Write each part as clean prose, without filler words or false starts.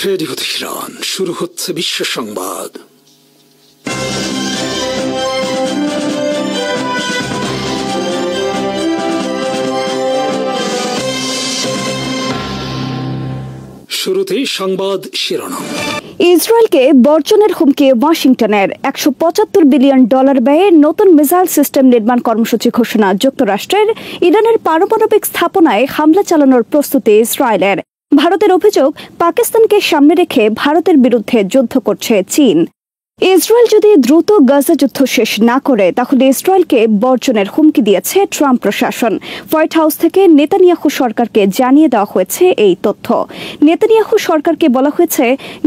Radio Tehran, শুরু হচ্ছে বিশ্ব সংবাদ। শুরুতেই সংবাদ শিরোনাম। ইসরায়েলকে বর্জনের হুমকি ওয়াশিংটনের। $175 বিলিয়ন ব্যয়ে নতুন মিসাইল সিস্টেম নির্মাণ কর্মসূচি ঘোষণা যুক্তরাষ্ট্রের। ইরানের পারমাণবিক স্থাপনায় হামলা চালানোর প্রস্তুতি ইসরায়েলের। ভারতের অভিযোগ, পাকিস্তানকে সামনে রেখে ভারতের বিরুদ্ধে যুদ্ধ করছে চীন। ইসরায়েল যদি দ্রুত গাজা যুদ্ধ শেষ না করে তাহলে ইসরায়েলকে বর্জনের হুমকি দিয়েছে ট্রাম্প প্রশাসন। হোয়াইট হাউস থেকে নেতানিয়াহু সরকারকে জানিয়ে দেওয়া হয়েছে এই তথ্য। নেতানিয়াহু সরকারকে বলা হয়েছে,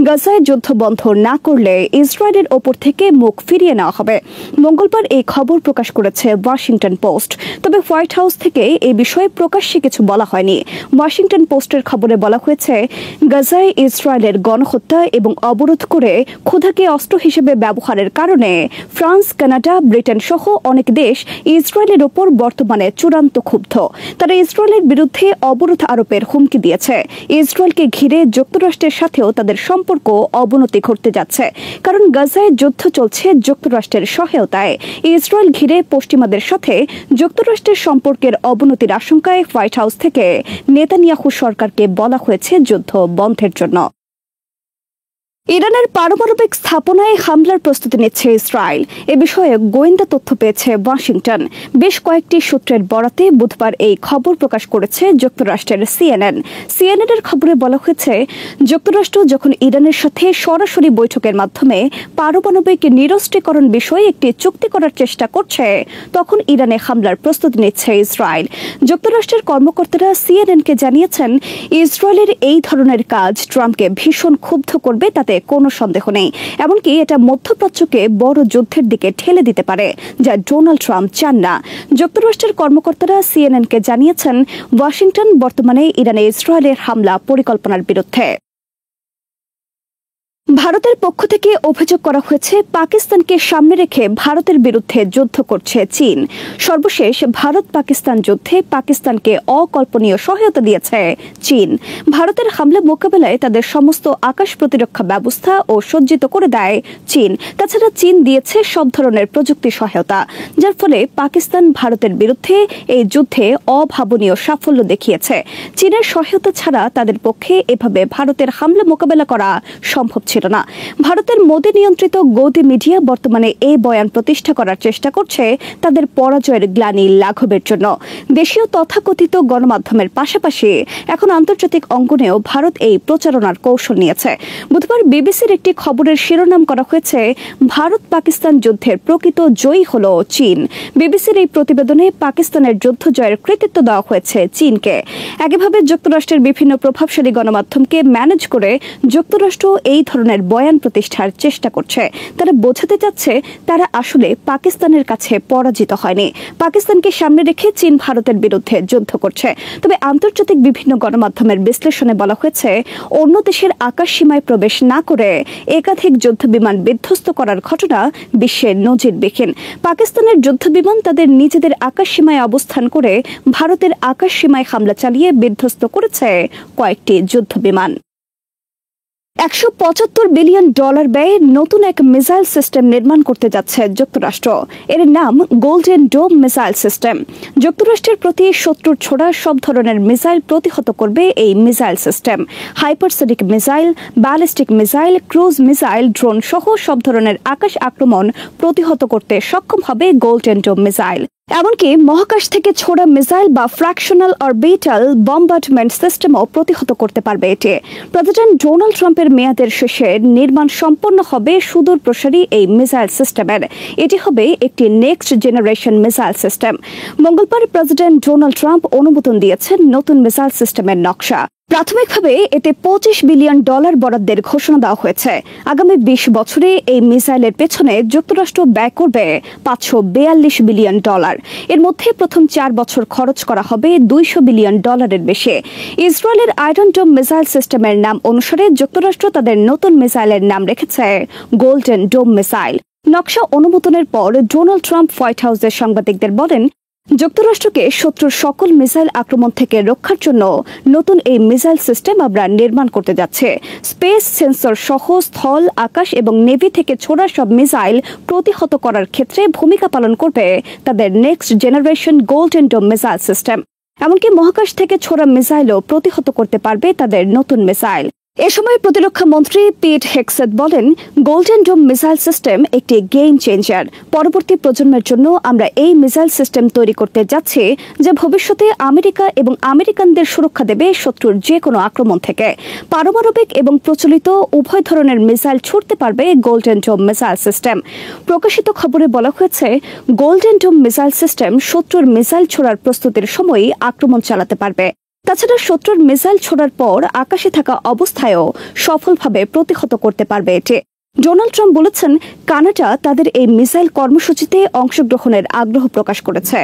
গাজায় যুদ্ধ বন্ধ না করলে ইসরায়েলের ওপর থেকে মুখ ফিরিয়ে নেওয়া হবে। মঙ্গলবার এই খবর প্রকাশ করেছে ওয়াশিংটন পোস্ট। তবে হোয়াইট হাউস থেকে এই বিষয়ে প্রকাশ্যে কিছু বলা হয়নি। ওয়াশিংটন পোস্টের খবরে বলা হয়েছে, গাজায় ইসরায়েলের গণহত্যা এবং অবরোধ করে ক্ষুধাকে অস্ত্র হিসেবে ব্যবহারের কারণে ফ্রান্স, কানাডা, ব্রিটেন সহ অনেক দেশ ইসরায়েলের ওপর বর্তমানে চূড়ান্ত ক্ষুব্ধ। তারা ইসরায়েলের বিরুদ্ধে অবরোধ আরোপের হুমকি দিয়েছে। ইসরায়েলকে ঘিরে যুক্তরাষ্ট্রের সাথেও তাদের সম্পর্ক অবনতি ঘটতে যাচ্ছে, কারণ গাজায় যুদ্ধ চলছে যুক্তরাষ্ট্রের সহায়তায়। ইসরায়েল ঘিরে পশ্চিমাদের সাথে যুক্তরাষ্ট্রের সম্পর্কের অবনতির আশঙ্কায় হোয়াইট হাউস থেকে নেতানিয়াহু সরকারকে বলা হয়েছে যুদ্ধ বন্ধের জন্য। ইরানের পারমাণবিক স্থাপনায় হামলার প্রস্তুতি নিচ্ছে ইসরায়েল। এ বিষয়ে গোয়েন্দা তথ্য পেয়েছে ওয়াশিংটন। বেশ কয়েকটি সূত্রের বরাতে বুধবার এই খবর প্রকাশ করেছে যুক্তরাষ্ট্রের সিএনএন। সিএনএনের খবরে বলা হয়েছে, যুক্তরাষ্ট্র যখন ইরানের সাথে সরাসরি বৈঠকের মাধ্যমে পারমাণবিক নিরস্ত্রীকরণ বিষয়ে একটি চুক্তি করার চেষ্টা করছে, তখন ইরানে হামলার প্রস্তুতি নিচ্ছে ইসরায়েল। যুক্তরাষ্ট্রের কর্মকর্তারা সিএনএনকে জানিয়েছেন, ইসরায়েলের এই ধরনের কাজ ট্রাম্পকে ভীষণ ক্ষুব্ধ করবে, তাতে কোনো সন্দেহ নেই। এমনকি এটা মধ্যপ্রাচ্যকে বড় যুদ্ধের দিকে ঠেলে দিতে পারে, যা ডোনাল্ড ট্রাম্প চান না। যুক্তরাষ্ট্রের কর্মকর্তারা সিএনএনকে জানিয়েছেন, ওয়াশিংটন বর্তমানে ইরানে ইসরায়েলের হামলা পরিকল্পনার বিরুদ্ধে। ভারতের পক্ষ থেকে অভিযোগ করা হয়েছে, পাকিস্তানকে সামনে রেখে ভারতের বিরুদ্ধে যুদ্ধ করছে চীন। সর্বশেষ ভারত পাকিস্তান যুদ্ধে পাকিস্তানকে অকল্পনীয় সহায়তা দিয়েছে চীন। ভারতের হামলা মোকাবেলায় তাদের সমস্ত আকাশ প্রতিরক্ষা ব্যবস্থা ও সজ্জিত করে দেয় চীন। তাছাড়া চীন দিয়েছে সব ধরনের প্রযুক্তি সহায়তা, যার ফলে পাকিস্তান ভারতের বিরুদ্ধে এই যুদ্ধে অভাবনীয় সাফল্য দেখিয়েছে। চীনের সহায়তা ছাড়া তাদের পক্ষে এভাবে ভারতের হামলা মোকাবেলা করা সম্ভব ছিল না। ভারতের মোদি নিয়ন্ত্রিত গদি মিডিয়া বর্তমানে এই বয়ান প্রতিষ্ঠা করার চেষ্টা করছে তাদের পরাজয়ের গ্লানি লাঘবের জন্য। দেশীয় তথাকথিত গণমাধ্যমের পাশাপাশি এখন আন্তর্জাতিক অঙ্গনেও ভারত এই প্রচারণার কৌশল নিয়েছে। বুধবার বিবিসির একটি খবরের শিরোনাম করা হয়েছে, ভারত পাকিস্তান যুদ্ধের প্রকৃত জয়ী হল চীন। বিবিসির এই প্রতিবেদনে পাকিস্তানের যুদ্ধ জয়ের কৃতিত্ব দেওয়া হয়েছে চীনকে। একইভাবে যুক্তরাষ্ট্রের বিভিন্ন প্রভাবশালী গণমাধ্যমকে ম্যানেজ করে যুক্তরাষ্ট্র এই ধরনের বয়ান প্রতিষ্ঠার চেষ্টা করছে। তারা বোঝাতে চাচ্ছে তারা আসলে পাকিস্তানের কাছে পরাজিত হয়নি। পাকিস্তানকে সামনে রেখে চীন ভারতের বিরুদ্ধে যুদ্ধ করছে। তবে আন্তর্জাতিক বিভিন্ন গণমাধ্যমের বিশ্লেষণে বলা হয়েছে, অন্য দেশের আকাশ সীমায় প্রবেশ না করে একাধিক যুদ্ধবিমান বিধ্বস্ত করার ঘটনা বিশ্বের নজিরবিহীন। পাকিস্তানের যুদ্ধবিমান তাদের নিজেদের আকাশ সীমায় অবস্থান করে ভারতের আকাশ সীমায় হামলা চালিয়ে বিধ্বস্ত করেছে কয়েকটি যুদ্ধবিমান। $175 বিলিয়ন ব্যয়ে নতুন এক মিসাইল সিস্টেম নির্মাণ করতে যাচ্ছে যুক্তরাষ্ট্র। এর নাম গোল্ডেন ডোম মিসাইল সিস্টেম। যুক্তরাষ্ট্রের প্রতি শত্রুর ছোড়া সব ধরনের মিসাইল প্রতিহত করবে এই missile system. Hypersonic missile, ballistic missile, cruise missile, drone সহ সব ধরনের আকাশ আক্রমণ প্রতিহত করতে সক্ষম হবে গোল্ডেন ডোম মিসাইল। এমনকি মহাকাশ থেকে ছোড়া মিসাইল বা ফ্র্যাকশনাল অরবিটাল বম্বার্ডমেন্ট সিস্টেমও প্রতিহত করতে পারবে এটি। প্রেসিডেন্ট ডোনাল্ড ট্রাম্পের মেয়াদের শেষে নির্মাণ সম্পন্ন হবে সুদূর প্রসারী এই মিসাইল সিস্টেমের। এটি হবে একটি নেক্সট জেনারেশন মিসাইল সিস্টেম। মঙ্গলবার প্রেসিডেন্ট ডোনাল্ড ট্রাম্প অনুমোদন দিয়েছেন নতুন মিসাইল সিস্টেমের নকশা। প্রাথমিকভাবে এতে $25 বিলিয়ন বরাদ্দের ঘোষণা দেওয়া হয়েছে। আগামী 20 বছরে এই মিসাইলের পেছনে যুক্তরাষ্ট্র ব্যয় করবে $542 বিলিয়ন। এর মধ্যে প্রথম 4 বছর খরচ করা হবে $200 বিলিয়ন বেশি। ইসরায়েলের আয়রন ডোম মিসাইল সিস্টেমের নাম অনুসারে যুক্তরাষ্ট্র তাদের নতুন মিসাইলের নাম রেখেছে গোল্ডেন ডোম মিসাইল। নকশা অনুমোদনের পর ডোনাল্ড ট্রাম্প হোয়াইট হাউসের সাংবাদিকদের বলেন, যুক্তরাষ্ট্রকে শত্রুর সকল মিসাইল আক্রমণ থেকে রক্ষার জন্য নতুন এই মিসাইল সিস্টেম আমরা নির্মাণ করতে যাচ্ছে। স্পেস সেন্সর সহ স্থল, আকাশ এবং নেভি থেকে ছোড়া সব মিসাইল প্রতিহত করার ক্ষেত্রে ভূমিকা পালন করবে তাদের next generation golden dome missile system. এমনকি মহাকাশ থেকে ছোড়া মিসাইলও প্রতিহত করতে পারবে তাদের নতুন মিসাইল। এ সময় প্রতিরক্ষা মন্ত্রী পিট হেগসেথ বলেন, গোল্ডেন ডোম মিসাইল সিস্টেম একটি গেম চেঞ্জার। পরবর্তী প্রজন্মের জন্য আমরা এই মিসাইল সিস্টেম তৈরি করতে যাচ্ছি যা ভবিষ্যতে আমেরিকা এবং আমেরিকানদের সুরক্ষা দেবে শত্রুর যে কোনো আক্রমণ থেকে। পারমাণবিক এবং প্রচলিত উভয় ধরনের মিসাইল ছুড়তে পারবে গোল্ডেন ডোম মিসাইল সিস্টেম। প্রকাশিত খবরে বলা হয়েছে, গোল্ডেন ডোম মিসাইল সিস্টেম শত্রুর মিসাইল ছোড়ার প্রস্তুতির সময়ই আক্রমণ চালাতে পারবে। তাছাড়া শত্রুর মিসাইল ছোড়ার পর আকাশে থাকা অবস্থায়ও সফলভাবে প্রতিহত করতে পারবে এটি। ডোনাল্ড ট্রাম্প বলেছেন, কানাডা তাদের এই মিসাইল কর্মসূচিতে অংশগ্রহণের আগ্রহ প্রকাশ করেছে।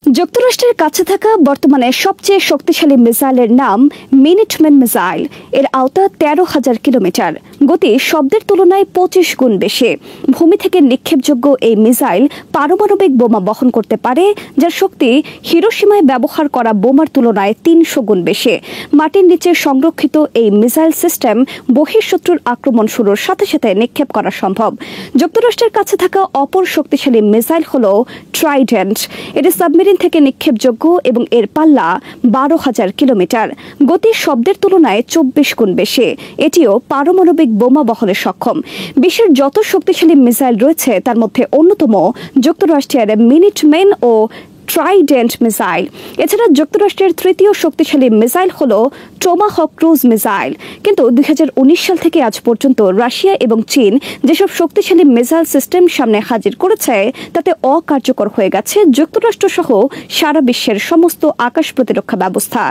যুক্তরাষ্ট্রের কাছে থাকা বর্তমানে সবচেয়ে শক্তিশালী মিসাইলের নাম মিনিটম্যান মিসাইল। এর আওতা 13,000 কিলোমিটার, গতি শব্দের তুলনায় 25 গুণ বেশি। ভূমি থেকে নিক্ষেপযোগ্য এই মিসাইল পারমাণবিক বোমা বহন করতে পারে, যার শক্তি হিরোশিমায় ব্যবহার করা বোমার তুলনায় 300 গুণ বেশি। মাটির নিচে সংরক্ষিত এই মিসাইল সিস্টেম বহিঃশত্রুর আক্রমণ শুরুর সাথে সাথে নিক্ষেপ করা সম্ভব। যুক্তরাষ্ট্রের কাছে থাকা অপর শক্তিশালী মিসাইল হল ট্রাইডেন্ট। এটি সাবমেরিন থেকে নিক্ষেপযোগ্য এবং এর পাল্লা 12,000 কিলোমিটার, গতি শব্দের তুলনায় 24 গুণ বেশি। এটিও পারমাণবিক বোমা বহনে সক্ষম। বিশ্বের যত শক্তিশালী মিসাইল রয়েছে তার মধ্যে অন্যতম যুক্তরাষ্ট্রের মিনিটম্যান ও ট্রাইডেন্ট মিসাইল। এছাড়া যুক্তরাষ্ট্রের তৃতীয় শক্তিশালী মিসাইল হল টোমাহক ক্রুজ মিসাইল। কিন্তু 2019 সাল থেকে আজ পর্যন্ত রাশিয়া এবং চীন যেসব শক্তিশালী মিসাইল সিস্টেম সামনে হাজির করেছে তাতে অকার্যকর হয়ে গেছে যুক্তরাষ্ট্র সহ সারা বিশ্বের সমস্ত আকাশ প্রতিরক্ষা ব্যবস্থা।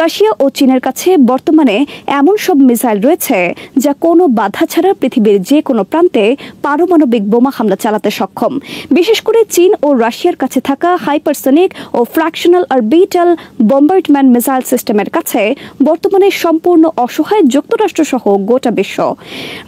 রাশিয়া ও চীনের কাছে বর্তমানে এমন সব মিসাইল রয়েছে যা কোনো বাধা ছাড়া পৃথিবীর যে কোনো প্রান্তে পারমাণবিক বোমা হামলা চালাতে সক্ষম। বিশেষ করে চীন ও রাশিয়ার কাছে থাকা হাইপারসনিক ও ফ্র্যাকশনাল অরবিটাল বম্বার্ডম্যান মিসাইল সিস্টেমের কাছে বর্তমানে সম্পূর্ণ অসহায় যুক্তরাষ্ট্র সহ গোটা বিশ্ব।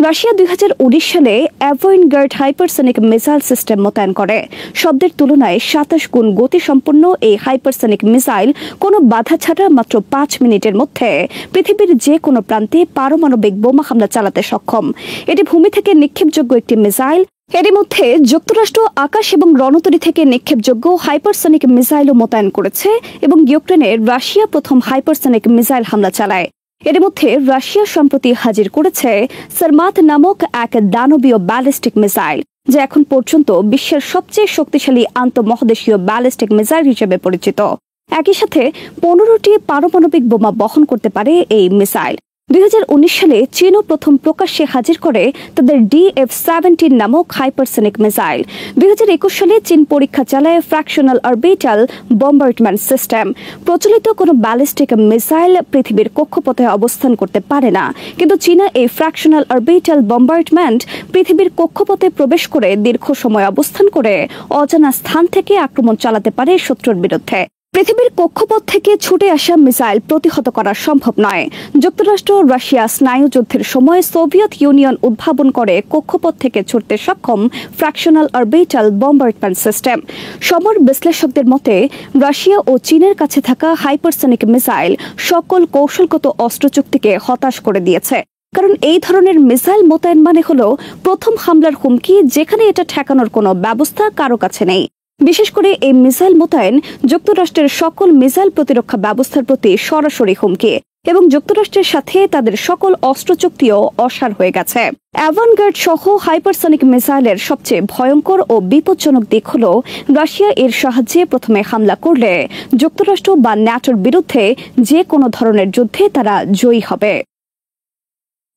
রাশিয়া 2019 সালে অ্যাভয়েনগার্ড হাইপারসনিক মিসাইল সিস্টেম মোতায়েন করে। শব্দের তুলনায় 27 গুণ গতিসম্পন্ন এই হাইপারসনিক মিসাইল কোনো বাধা ছাড়া মাত্র 5 মিনিটের মধ্যে পৃথিবীর যে কোনো প্রান্তে পারমাণবিক বোমা হামলা চালাতে সক্ষম। এটি ভূমি থেকে নিক্ষেপযোগ্য একটি মিসাইল। এরই মধ্যে যুক্তরাষ্ট্র আকাশ এবং রণতরী থেকে নিক্ষেপযোগ্য হাইপারসনিক মিসাইলও মোতায়েন করেছে এবং ইউক্রেনে রাশিয়া প্রথম হাইপারসনিক মিসাইল হামলা চালায়। এর মধ্যে রাশিয়া সম্প্রতি হাজির করেছে সারমাত নামক এক দানবীয় ব্যালিস্টিক মিসাইল, যা এখন পর্যন্ত বিশ্বের সবচেয়ে শক্তিশালী আন্তঃমহাদেশীয় ব্যালিস্টিক মিসাইল হিসেবে পরিচিত। একই সাথে 15টি পারমাণবিক বোমা বহন করতে পারে এই মিসাইল। 2019 সালে চীনও প্রথম প্রকাশ্যে হাজির করে তাদের DF-17 নামক হাইপারসনিক মিসাইল। 2021 সালে চীন পরীক্ষা চালায় ফ্র্যাকশনাল অরবিটাল বম্বার্ডম্যান সিস্টেম। প্রচলিত কোনো ব্যালিস্টিক মিসাইল পৃথিবীর কক্ষপথে অবস্থান করতে পারে না, কিন্তু চীনা এই ফ্র্যাকশনাল অরবিটাল বম্বার্ডম্যান্ট পৃথিবীর কক্ষপথে প্রবেশ করে দীর্ঘ সময় অবস্থান করে অজানা স্থান থেকে আক্রমণ চালাতে পারে শত্রুর বিরুদ্ধে। পৃথিবীর কক্ষপথ থেকে ছুটে আসা মিসাইল প্রতিহত করা সম্ভব নয়। যুক্তরাষ্ট্র রাশিয়া স্নায়ুযুদ্ধের সময় সোভিয়েত ইউনিয়ন উদ্ভাবন করে কক্ষপথ থেকে ছুটতে সক্ষম ফ্র্যাকশনাল অরবিটাল বম্বার্ডম্যান সিস্টেম। সমর বিশ্লেষকদের মতে রাশিয়া ও চীনের কাছে থাকা হাইপারসনিক মিসাইল সকল কৌশলগত অস্ত্র চুক্তিকে হতাশ করে দিয়েছে। কারণ এই ধরনের মিসাইল মোতায়েন মানে হল প্রথম হামলার হুমকি, যেখানে এটা ঠেকানোর কোনো ব্যবস্থা কারো কাছে নেই। বিশেষ করে এই মিসাইল মোতায়েন যুক্তরাষ্ট্রের সকল মিসাইল প্রতিরক্ষা ব্যবস্থার প্রতি সরাসরি হুমকি এবং যুক্তরাষ্ট্রের সাথে তাদের সকল অস্ত্র চুক্তিও অসার হয়ে গেছে। অ্যাভানগার্ড সহ হাইপারসনিক মিসাইলের সবচেয়ে ভয়ঙ্কর ও বিপজ্জনক দিক হল রাশিয়া এর সাহায্যে প্রথমে হামলা করলে যুক্তরাষ্ট্র বা ন্যাটোর বিরুদ্ধে যে কোনো ধরনের যুদ্ধে তারা জয়ী হবে।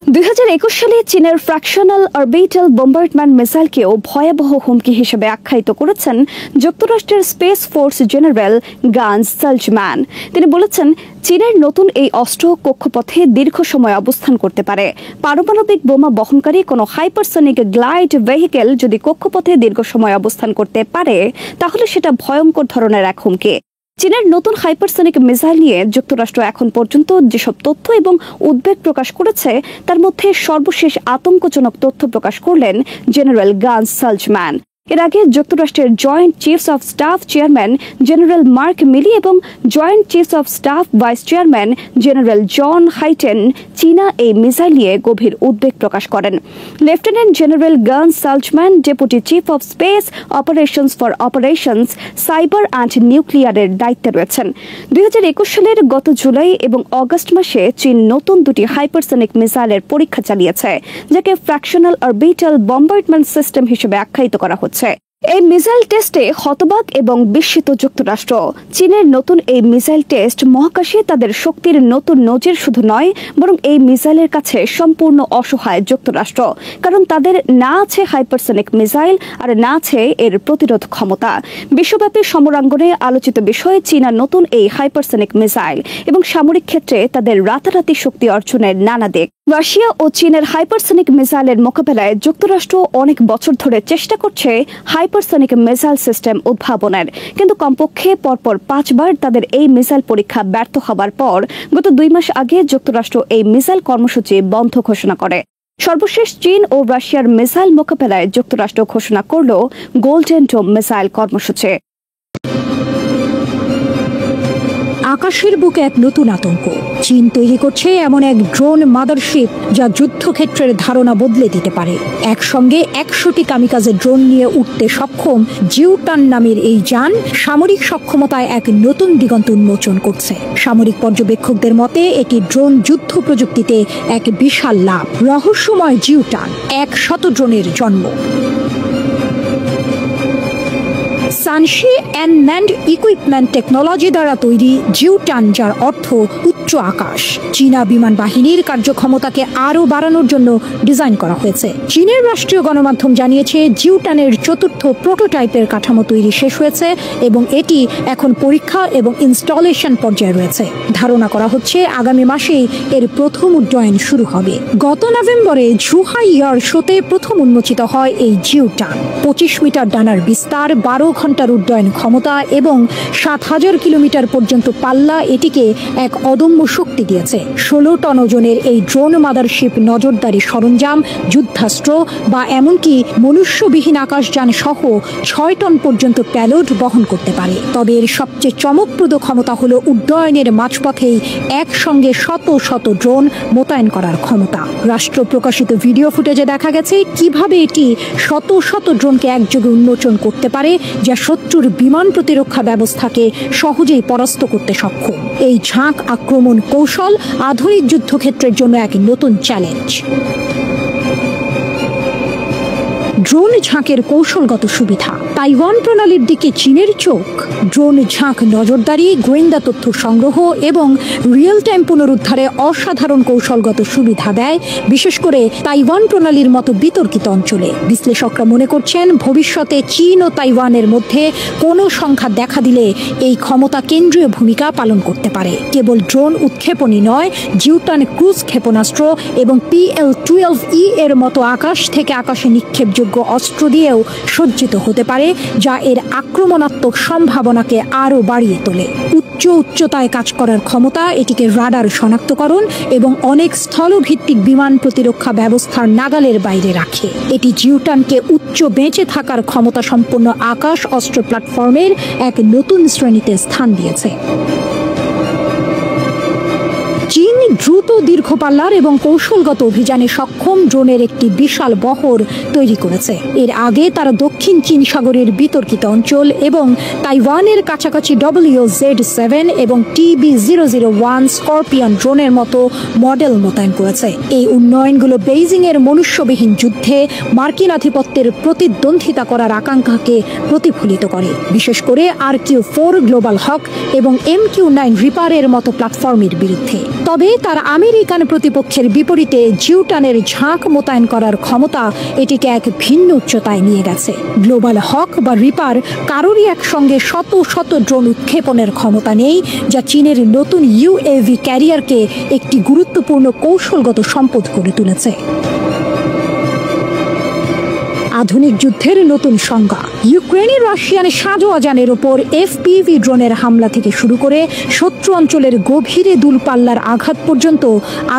2021 সালে চীনের ফ্র্যাকশনাল অরবিটাল বম্বার্ডম্যান মিসাইলকেও ভয়াবহ হুমকি হিসেবে আখ্যায়িত করেছেন যুক্তরাষ্ট্রের space force general guns Salzman. তিনি বলেছেন, চীনের নতুন এই অস্ত্র কক্ষপথে দীর্ঘ সময় অবস্থান করতে পারে। পারমাণবিক বোমা বহনকারী কোনো হাইপারসনিক গ্লাইড ভেহিকেল যদি কক্ষপথে দীর্ঘ সময় অবস্থান করতে পারে তাহলে সেটা ভয়ঙ্কর ধরনের এক হুমকি। চীনের নতুন হাইপারসনিক মিসাইল নিয়ে যুক্তরাষ্ট্র এখন পর্যন্ত যেসব তথ্য এবং উদ্বেগ প্রকাশ করেছে তার মধ্যে সর্বশেষ আতঙ্কজনক তথ্য প্রকাশ করলেন জেনারেল গান্স সালজম্যান। এর আগে যুক্তরাষ্ট্রের joint chiefs of staff chairman general Mark Milley এবং joint chiefs of staff vice chairman general John Hyten চীনা এই মিসাইল নিয়ে গভীর উদ্বেগ প্রকাশ করেন। Lieutenant general Chance Saltzman deputy chief of space operations for operations cyber and নিউক্লিয়ারের দায়িত্বে রয়েছেন। 2021 সালের গত জুলাই এবং অগস্ট মাসে চীন নতুন দুটি হাইপারসনিক মিসাইলের পরীক্ষা চালিয়েছে, যাকে ফ্র্যাকশনাল অরবিটাল বম্বার্ডমেন্ট সিস্টেম হিসেবে আখ্যায়িত করা হচ্ছে। এই মিসাইল টেস্টে হতবাক এবং বিস্মিত যুক্তরাষ্ট্র। চীনের নতুন এই মিসাইল টেস্ট মহাকাশে তাদের শক্তির নতুন নজির শুধু নয়, বরং এই মিসাইলের কাছে সম্পূর্ণ অসহায় যুক্তরাষ্ট্র, কারণ তাদের না আছে হাইপারসনিক মিসাইল আর না আছে এর প্রতিরোধ ক্ষমতা। বিশ্বব্যাপী সমরাঙ্গনে আলোচিত বিষয়ে চীনা নতুন এই হাইপারসনিক মিসাইল এবং সামরিক ক্ষেত্রে তাদের রাতারাতি শক্তি অর্জনের নানা দিক। রাশিয়া ও চীনের হাইপারসনিক মিসাইলের মোকাবেলায় যুক্তরাষ্ট্র অনেক বছর ধরে চেষ্টা করছে হাইপারসনিক মিসাইল সিস্টেম উদ্ভাবনের, কিন্তু কমপক্ষে পরপর 5 বার তাদের এই মিসাইল পরীক্ষা ব্যর্থ হবার পর গত 2 মাস আগে যুক্তরাষ্ট্র এই মিসাইল কর্মসূচি বন্ধ ঘোষণা করে। সর্বশেষ চীন ও রাশিয়ার মিসাইল মোকাবেলায় যুক্তরাষ্ট্র ঘোষণা করল গোল্ডেন ডোম মিসাইল কর্মসূচি। আকাশের বুকে এক নতুন আতঙ্ক। চীন তৈরি করছে এমন এক ড্রোন মাদারশিপ যা যুদ্ধক্ষেত্রের ধারণা বদলে দিতে পারে। একসঙ্গে 100টি কামিকাজে ড্রোন নিয়ে উঠতে সক্ষম জিউটান নামের এই যান সামরিক সক্ষমতায় এক নতুন দিগন্ত উন্মোচন করছে। সামরিক পর্যবেক্ষকদের মতে এটি ড্রোন যুদ্ধ প্রযুক্তিতে এক বিশাল লাভ। রহস্যময় জিউটান 100 ড্রোনের জন্ম। সানশি অ্যান্ড ইকুইপমেন্ট টেকনোলজি দ্বারা তৈরি জিউটান, যার অর্থ উচ্চ আকাশ, চীনা বিমান বাহিনীর কার্যক্ষমতাকে আরও বাড়ানোর জন্য ডিজাইন করা হয়েছে। চীনের রাষ্ট্রীয় গণমাধ্যম জানিয়েছে জিউটানের 4র্থ প্রোটোটাইপের কাঠামো তৈরি শেষ হয়েছে এবং এটি এখন পরীক্ষা এবং ইনস্টলেশন পর্যায়ে রয়েছে। ধারণা করা হচ্ছে আগামী মাসেই এর প্রথম উড্ডয়ন শুরু হবে। গত নভেম্বরে জুহাই ইয়ার শোতে প্রথম উন্মোচিত হয় এই জিউটান। 25 মিটার ডানার বিস্তার, 12 ঘন্টার উড্ডয়ন ক্ষমতা এবং 7000 কিলোমিটার পর্যন্ত পাল্লা এটিকে এক অদম্য শক্তি দিয়েছে। 16 টন ওজনের এই ড্রোন মাদারশিপ নজরদারি সরঞ্জাম, যুদ্ধাস্ত্র বা এমনকি মনুষ্যবিহীন আকাশযান সহ 6 টন পর্যন্ত প্যালোড বহন করতে পারে। তবে এর সবচেয়ে চমকপ্রদ ক্ষমতা হলো উড্ডয়নের মাঝপথেই একসঙ্গে শত শত ড্রোন মোতায়েন করার ক্ষমতা। রাষ্ট্র প্রকাশিত ভিডিও ফুটেজে দেখা গেছে কিভাবে এটি শত শত ড্রোনকে একযোগে উন্মোচন করতে পারে, যা শত্রুর বিমান প্রতিরক্ষা ব্যবস্থাকে সহজেই পরাস্ত করতে সক্ষম। এই ঝাঁক আক্রমণ কৌশল আধুনিক যুদ্ধক্ষেত্রের জন্য এক নতুন চ্যালেঞ্জ। ড্রোন ঝাঁকের কৌশলগত সুবিধা। তাইওয়ান প্রণালীর দিকে চীনের চোখ। ড্রোন ঝাঁক নজরদারি, গোয়েন্দা তথ্য সংগ্রহ এবং রিয়েল টাইম পুনরুদ্ধারে অসাধারণ কৌশলগত সুবিধা দেয়, বিশেষ করে তাইওয়ান প্রণালীর মতো বিতর্কিত অঞ্চলে। বিশ্লেষকরা মনে করছেন ভবিষ্যতে চীন ও তাইওয়ানের মধ্যে কোনো সংঘাত দেখা দিলে এই ক্ষমতা কেন্দ্রীয় ভূমিকা পালন করতে পারে। কেবল ড্রোন উৎক্ষেপণই নয়, জিউটান ক্রুজ ক্ষেপণাস্ত্র এবং PL-12E এর মতো আকাশ থেকে আকাশে নিক্ষেপযোগ্য অস্ত্র দিয়েও সজ্জিত হতে পারে, যা এর আক্রমণাত্মক সম্ভাবনাকে আরও বাড়িয়ে তোলে। উচ্চতায় কাজ করার ক্ষমতা এটিকে রাডার শনাক্তকরণ এবং অনেক স্থলভিত্তিক বিমান প্রতিরক্ষা ব্যবস্থার নাগালের বাইরে রাখে। এটি জিউটানকে উচ্চ বেঁচে থাকার ক্ষমতা সম্পন্ন আকাশ অস্ত্র প্ল্যাটফর্মের এক নতুন শ্রেণীতে স্থান দিয়েছে। চীন দ্রুত দীর্ঘপাল্লার এবং কৌশলগত অভিযানে সক্ষম ড্রোনের একটি বিশাল বহর তৈরি করেছে। এর আগে তারা দক্ষিণ চীন সাগরের বিতর্কিত অঞ্চল এবং তাইওয়ানের কাছাকাছি WZ-7 এবং TB-001 স্করপিয়ন ড্রোনের মতো মডেল মোতায়েন করেছে। এই উন্নয়নগুলো বেইজিং এর মনুষ্যবিহীন যুদ্ধে মার্কিন আধিপত্যের প্রতিদ্বন্দ্বিতা করার আকাঙ্ক্ষাকে প্রতিফলিত করে, বিশেষ করে RQ-4 গ্লোবাল হক এবং MQ-9 রিপারের মতো প্ল্যাটফর্মের বিরুদ্ধে। তবে তার আমেরিকান প্রতিপক্ষের বিপরীতে জিউটানের ঝাঁক মোতায়েন করার ক্ষমতা এটিকে এক ভিন্ন উচ্চতায় নিয়ে গেছে। গ্লোবাল হক বা রিপার কারোরই একসঙ্গে শত শত ড্রোন উৎক্ষেপণের ক্ষমতা নেই, যা চীনের নতুন UAV ক্যারিয়ারকে একটি গুরুত্বপূর্ণ কৌশলগত সম্পদ করে তুলেছে। আধুনিক যুদ্ধের নতুন সংজ্ঞা। ইউক্রেনের রাশিয়ান সাজোয়াজানের ওপর এফপিভি ড্রোনের হামলা থেকে শুরু করে শত্রু অঞ্চলের গভীরে দূরপাল্লার আঘাত পর্যন্ত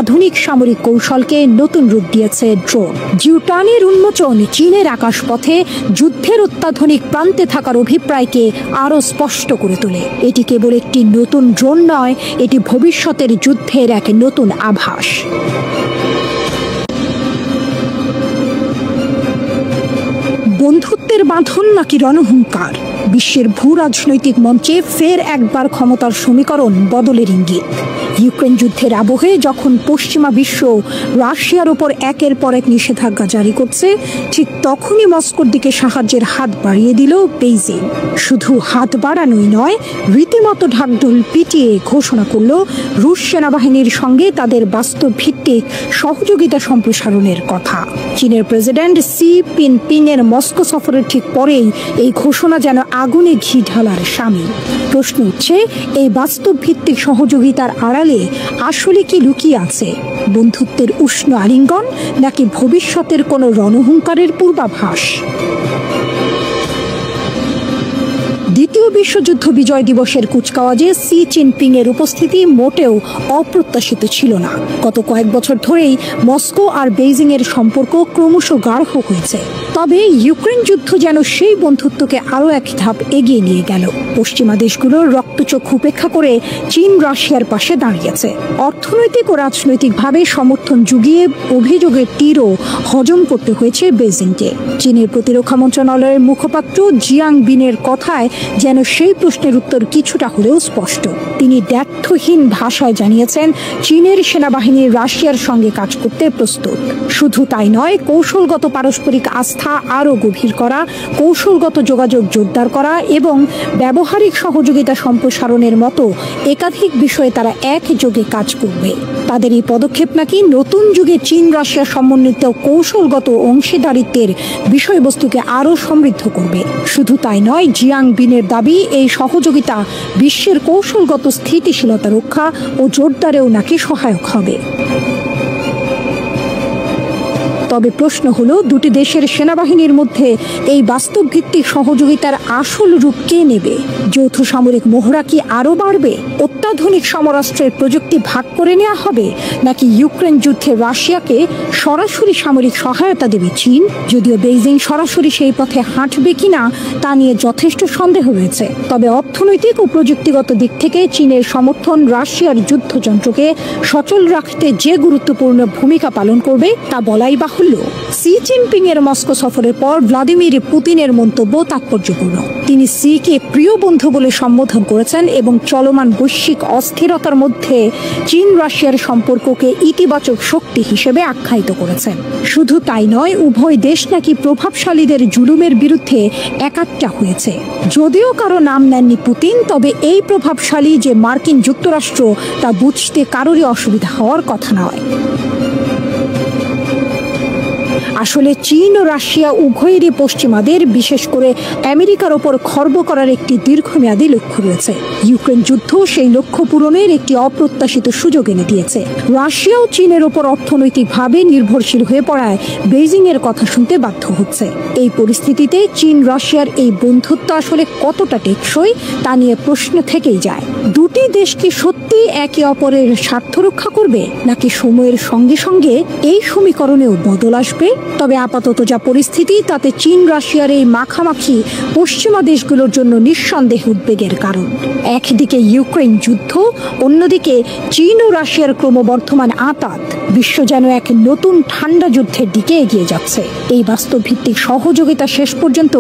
আধুনিক সামরিক কৌশলকে নতুন রূপ দিয়েছে ড্রোন। জিউটানের উন্মোচন চীনের আকাশপথে যুদ্ধের অত্যাধুনিক প্রান্তে থাকার অভিপ্রায়কে আরও স্পষ্ট করে তোলে। এটি কেবল একটি নতুন ড্রোন নয়, এটি ভবিষ্যতের যুদ্ধের এক নতুন আভাস। বন্ধুত্বের বাঁধন নাকি রণহুঙ্কার? বিশ্বের ভূ রাজনৈতিক মঞ্চে ফের একবার ক্ষমতার সমীকরণ বদলের ইঙ্গিত। ইউক্রেন যুদ্ধের আবহে যখন পশ্চিমা বিশ্ব রাশিয়ার ওপর একের পর এক নিষেধাজ্ঞা জারি করছে, ঠিক তখনই মস্কোর দিকে সাহায্যের হাত বাড়িয়ে দিল বেইজিং। শুধু হাত বাড়ানোই নয়, রীতিমতো ঢাকঢোল পিটিয়ে ঘোষণা করল রুশ সেনাবাহিনীর সঙ্গে তাদের বাস্তব ভিত্তিক সহযোগিতা সম্প্রসারণের কথা। চীনের প্রেসিডেন্ট সি জিনপিং এর মস্কো সফরের ঠিক পরেই এই ঘোষণা যেন আগুনে ঘি ঢালার শামিল। প্রশ্ন উঠছে, এই বাস্তব ভিত্তিক সহযোগিতার আড়ালে আসলে কি লুকিয়ে আছে? বন্ধুত্বের উষ্ণ আলিঙ্গন নাকি ভবিষ্যতের কোনো রণহুঙ্কারের পূর্বাভাস? দ্বিতীয় বিশ্বযুদ্ধ বিজয় দিবসের কুচকাওয়াজে সি জিনপিং এর উপস্থিতি মোটেও অপ্রত্যাশিত ছিল না। গত কয়েক বছর ধরেই মস্কো আর বেইজিং এর সম্পর্ক ক্রমশ গাঢ় হয়েছে। তবে ইউক্রেন যুদ্ধ যেন সেই বন্ধুত্বকে আরও এক ধাপ এগিয়ে নিয়ে গেল। পশ্চিমা দেশগুলোর রক্তচক্ষু উপেক্ষা করে চীন রাশিয়ার পাশে দাঁড়িয়েছে। অর্থনৈতিক ও রাজনৈতিকভাবে সমর্থন জুগিয়ে অভিযোগের তীরও হজম করতে হয়েছে বেইজিংকে। চীনের প্রতিরক্ষা মন্ত্রণালয়ের মুখপাত্র জিয়াং বিনের কথায় যেন সেই প্রশ্নের উত্তর কিছুটা হলেও স্পষ্ট। তিনি দ্ব্যর্থহীন ভাষায় জানিয়েছেন, চীনের সেনাবাহিনী রাশিয়ার সঙ্গে কাজ করতে প্রস্তুত। শুধু তাই নয়, কৌশলগত পারস্পরিক আস্থা আরও গভীর করা, কৌশলগত যোগাযোগ জোরদার করা এবং ব্যবহারিক সহযোগিতা সম্প্রসারণের মতো একাধিক বিষয়ে তারা একযোগে কাজ করবে। তাদের এই পদক্ষেপ নাকি নতুন যুগে চীন রাশিয়া সমন্বিত কৌশলগত অংশীদারিত্বের বিষয়বস্তুকে আরও সমৃদ্ধ করবে। শুধু তাই নয়, জিয়াং বিনের দাবি, এই সহযোগিতা বিশ্বের কৌশলগত স্থিতিশীলতা রক্ষা ও জোরদারেও নাকি সহায়ক হবে। তবে প্রশ্ন হলো, দুটি দেশের সেনাবাহিনীর মধ্যে এই বাস্তব ভিত্তিক সহযোগিতার আসল রূপ কে নেবে? যৌথ সামরিক মহড়া কি আরও বাড়বে? অত্যাধুনিক সমরাস্ত্রের প্রযুক্তি ভাগ করে নেওয়া হবে? নাকি ইউক্রেন যুদ্ধে রাশিয়াকে সরাসরি সামরিক সহায়তা দেবে চীন? যদিও বেইজিং সরাসরি সেই পথে হাঁটবে কিনা তা নিয়ে যথেষ্ট সন্দেহ রয়েছে। তবে অর্থনৈতিক ও প্রযুক্তিগত দিক থেকে চীনের সমর্থন রাশিয়ার যুদ্ধযন্ত্রকে সচল রাখতে যে গুরুত্বপূর্ণ ভূমিকা পালন করবে তা বলাই বাহুল্য। সি জিনপিং এর মস্কো সফরের পর ভ্লাদিমির পুতিনের মন্তব্য তাৎপর্যপূর্ণ। তিনি সিকে প্রিয় বন্ধু বলে সম্বোধন করেছেন এবং চলমান বৈশ্বিক অস্থিরতার মধ্যে চীন রাশিয়ার সম্পর্ককে ইতিবাচক শক্তি হিসেবে আখ্যায়িত করেছেন। শুধু তাই নয়, উভয় দেশ নাকি প্রভাবশালীদের জুলুমের বিরুদ্ধে একাট্টা হয়েছে। যদিও কারো নাম নেননি পুতিন, তবে এই প্রভাবশালী যে মার্কিন যুক্তরাষ্ট্র তা বুঝতে কারোরই অসুবিধা হওয়ার কথা নয়। আসলে চীন ও রাশিয়া উভয়েরই পশ্চিমাদের, বিশেষ করে আমেরিকার ওপর খর্ব করার একটি দীর্ঘমেয়াদী লক্ষ্য রয়েছে। ইউক্রেন যুদ্ধ সেই লক্ষ্য পূরণের একটি অপ্রত্যাশিত সুযোগ এনে দিয়েছে। রাশিয়াও চীনের ওপর অর্থনৈতিকভাবে নির্ভরশীল হয়ে পড়ায় বেইজিং এর কথা শুনতে বাধ্য হচ্ছে। এই পরিস্থিতিতে চীন রাশিয়ার এই বন্ধুত্ব আসলে কতটা টেকসই তা নিয়ে প্রশ্ন থেকেই যায়। দুটি দেশ কি সত্যি একে অপরের স্বার্থ রক্ষা করবে, নাকি সময়ের সঙ্গে সঙ্গে এই সমীকরণেও বদল আসবে? তবে আপাতত যা পরিস্থিতি, তাতে চীন রাশিয়ার এই মাখামাখি পশ্চিমা দেশগুলোর জন্য নিঃসন্দেহে উদ্বেগের কারণ। একদিকে ইউক্রেন যুদ্ধ, অন্যদিকে চীন ও রাশিয়ার ক্রমবর্ধমান আঁতাত। বিশ্ব যেন এক নতুন ঠান্ডা যুদ্ধের দিকে এগিয়ে যাচ্ছে। এই বাস্তব ভিত্তিক সহযোগিতা শেষ পর্যন্ত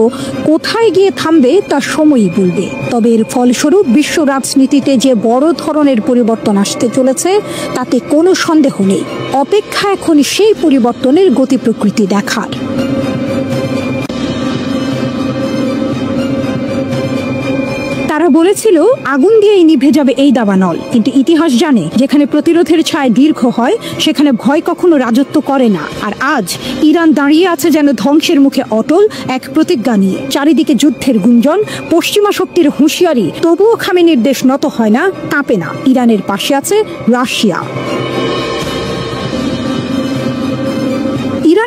কোথায় গিয়ে থামবে তা সময়ই বলবে। তবে এর ফলস্বরূপ বিশ্ব রাজনীতিতে যে বড় ধরনের পরিবর্তন আসতে চলেছে তাতে কোনো সন্দেহ নেই। অপেক্ষা এখন সেই পরিবর্তনের গতি প্রকৃতি দেখার। তারা বলেছিল আগুন দিয়েই নিভে যাবে এই দাবানল, কিন্তু ইতিহাস জানে যেখানে প্রতিরোধের ছায় দীর্ঘ হয় সেখানে ভয় কখনো রাজত্ব করে না। আর আজ ইরান দাঁড়িয়ে আছে যেন ধ্বংসের মুখে অটল এক প্রতিজ্ঞা নিয়ে। চারিদিকে যুদ্ধের গুঞ্জন, পশ্চিমা শক্তির হুঁশিয়ারি, তবুও খামেনির দেশ নত হয় না, কাঁপে না। ইরানের পাশে আছে রাশিয়া।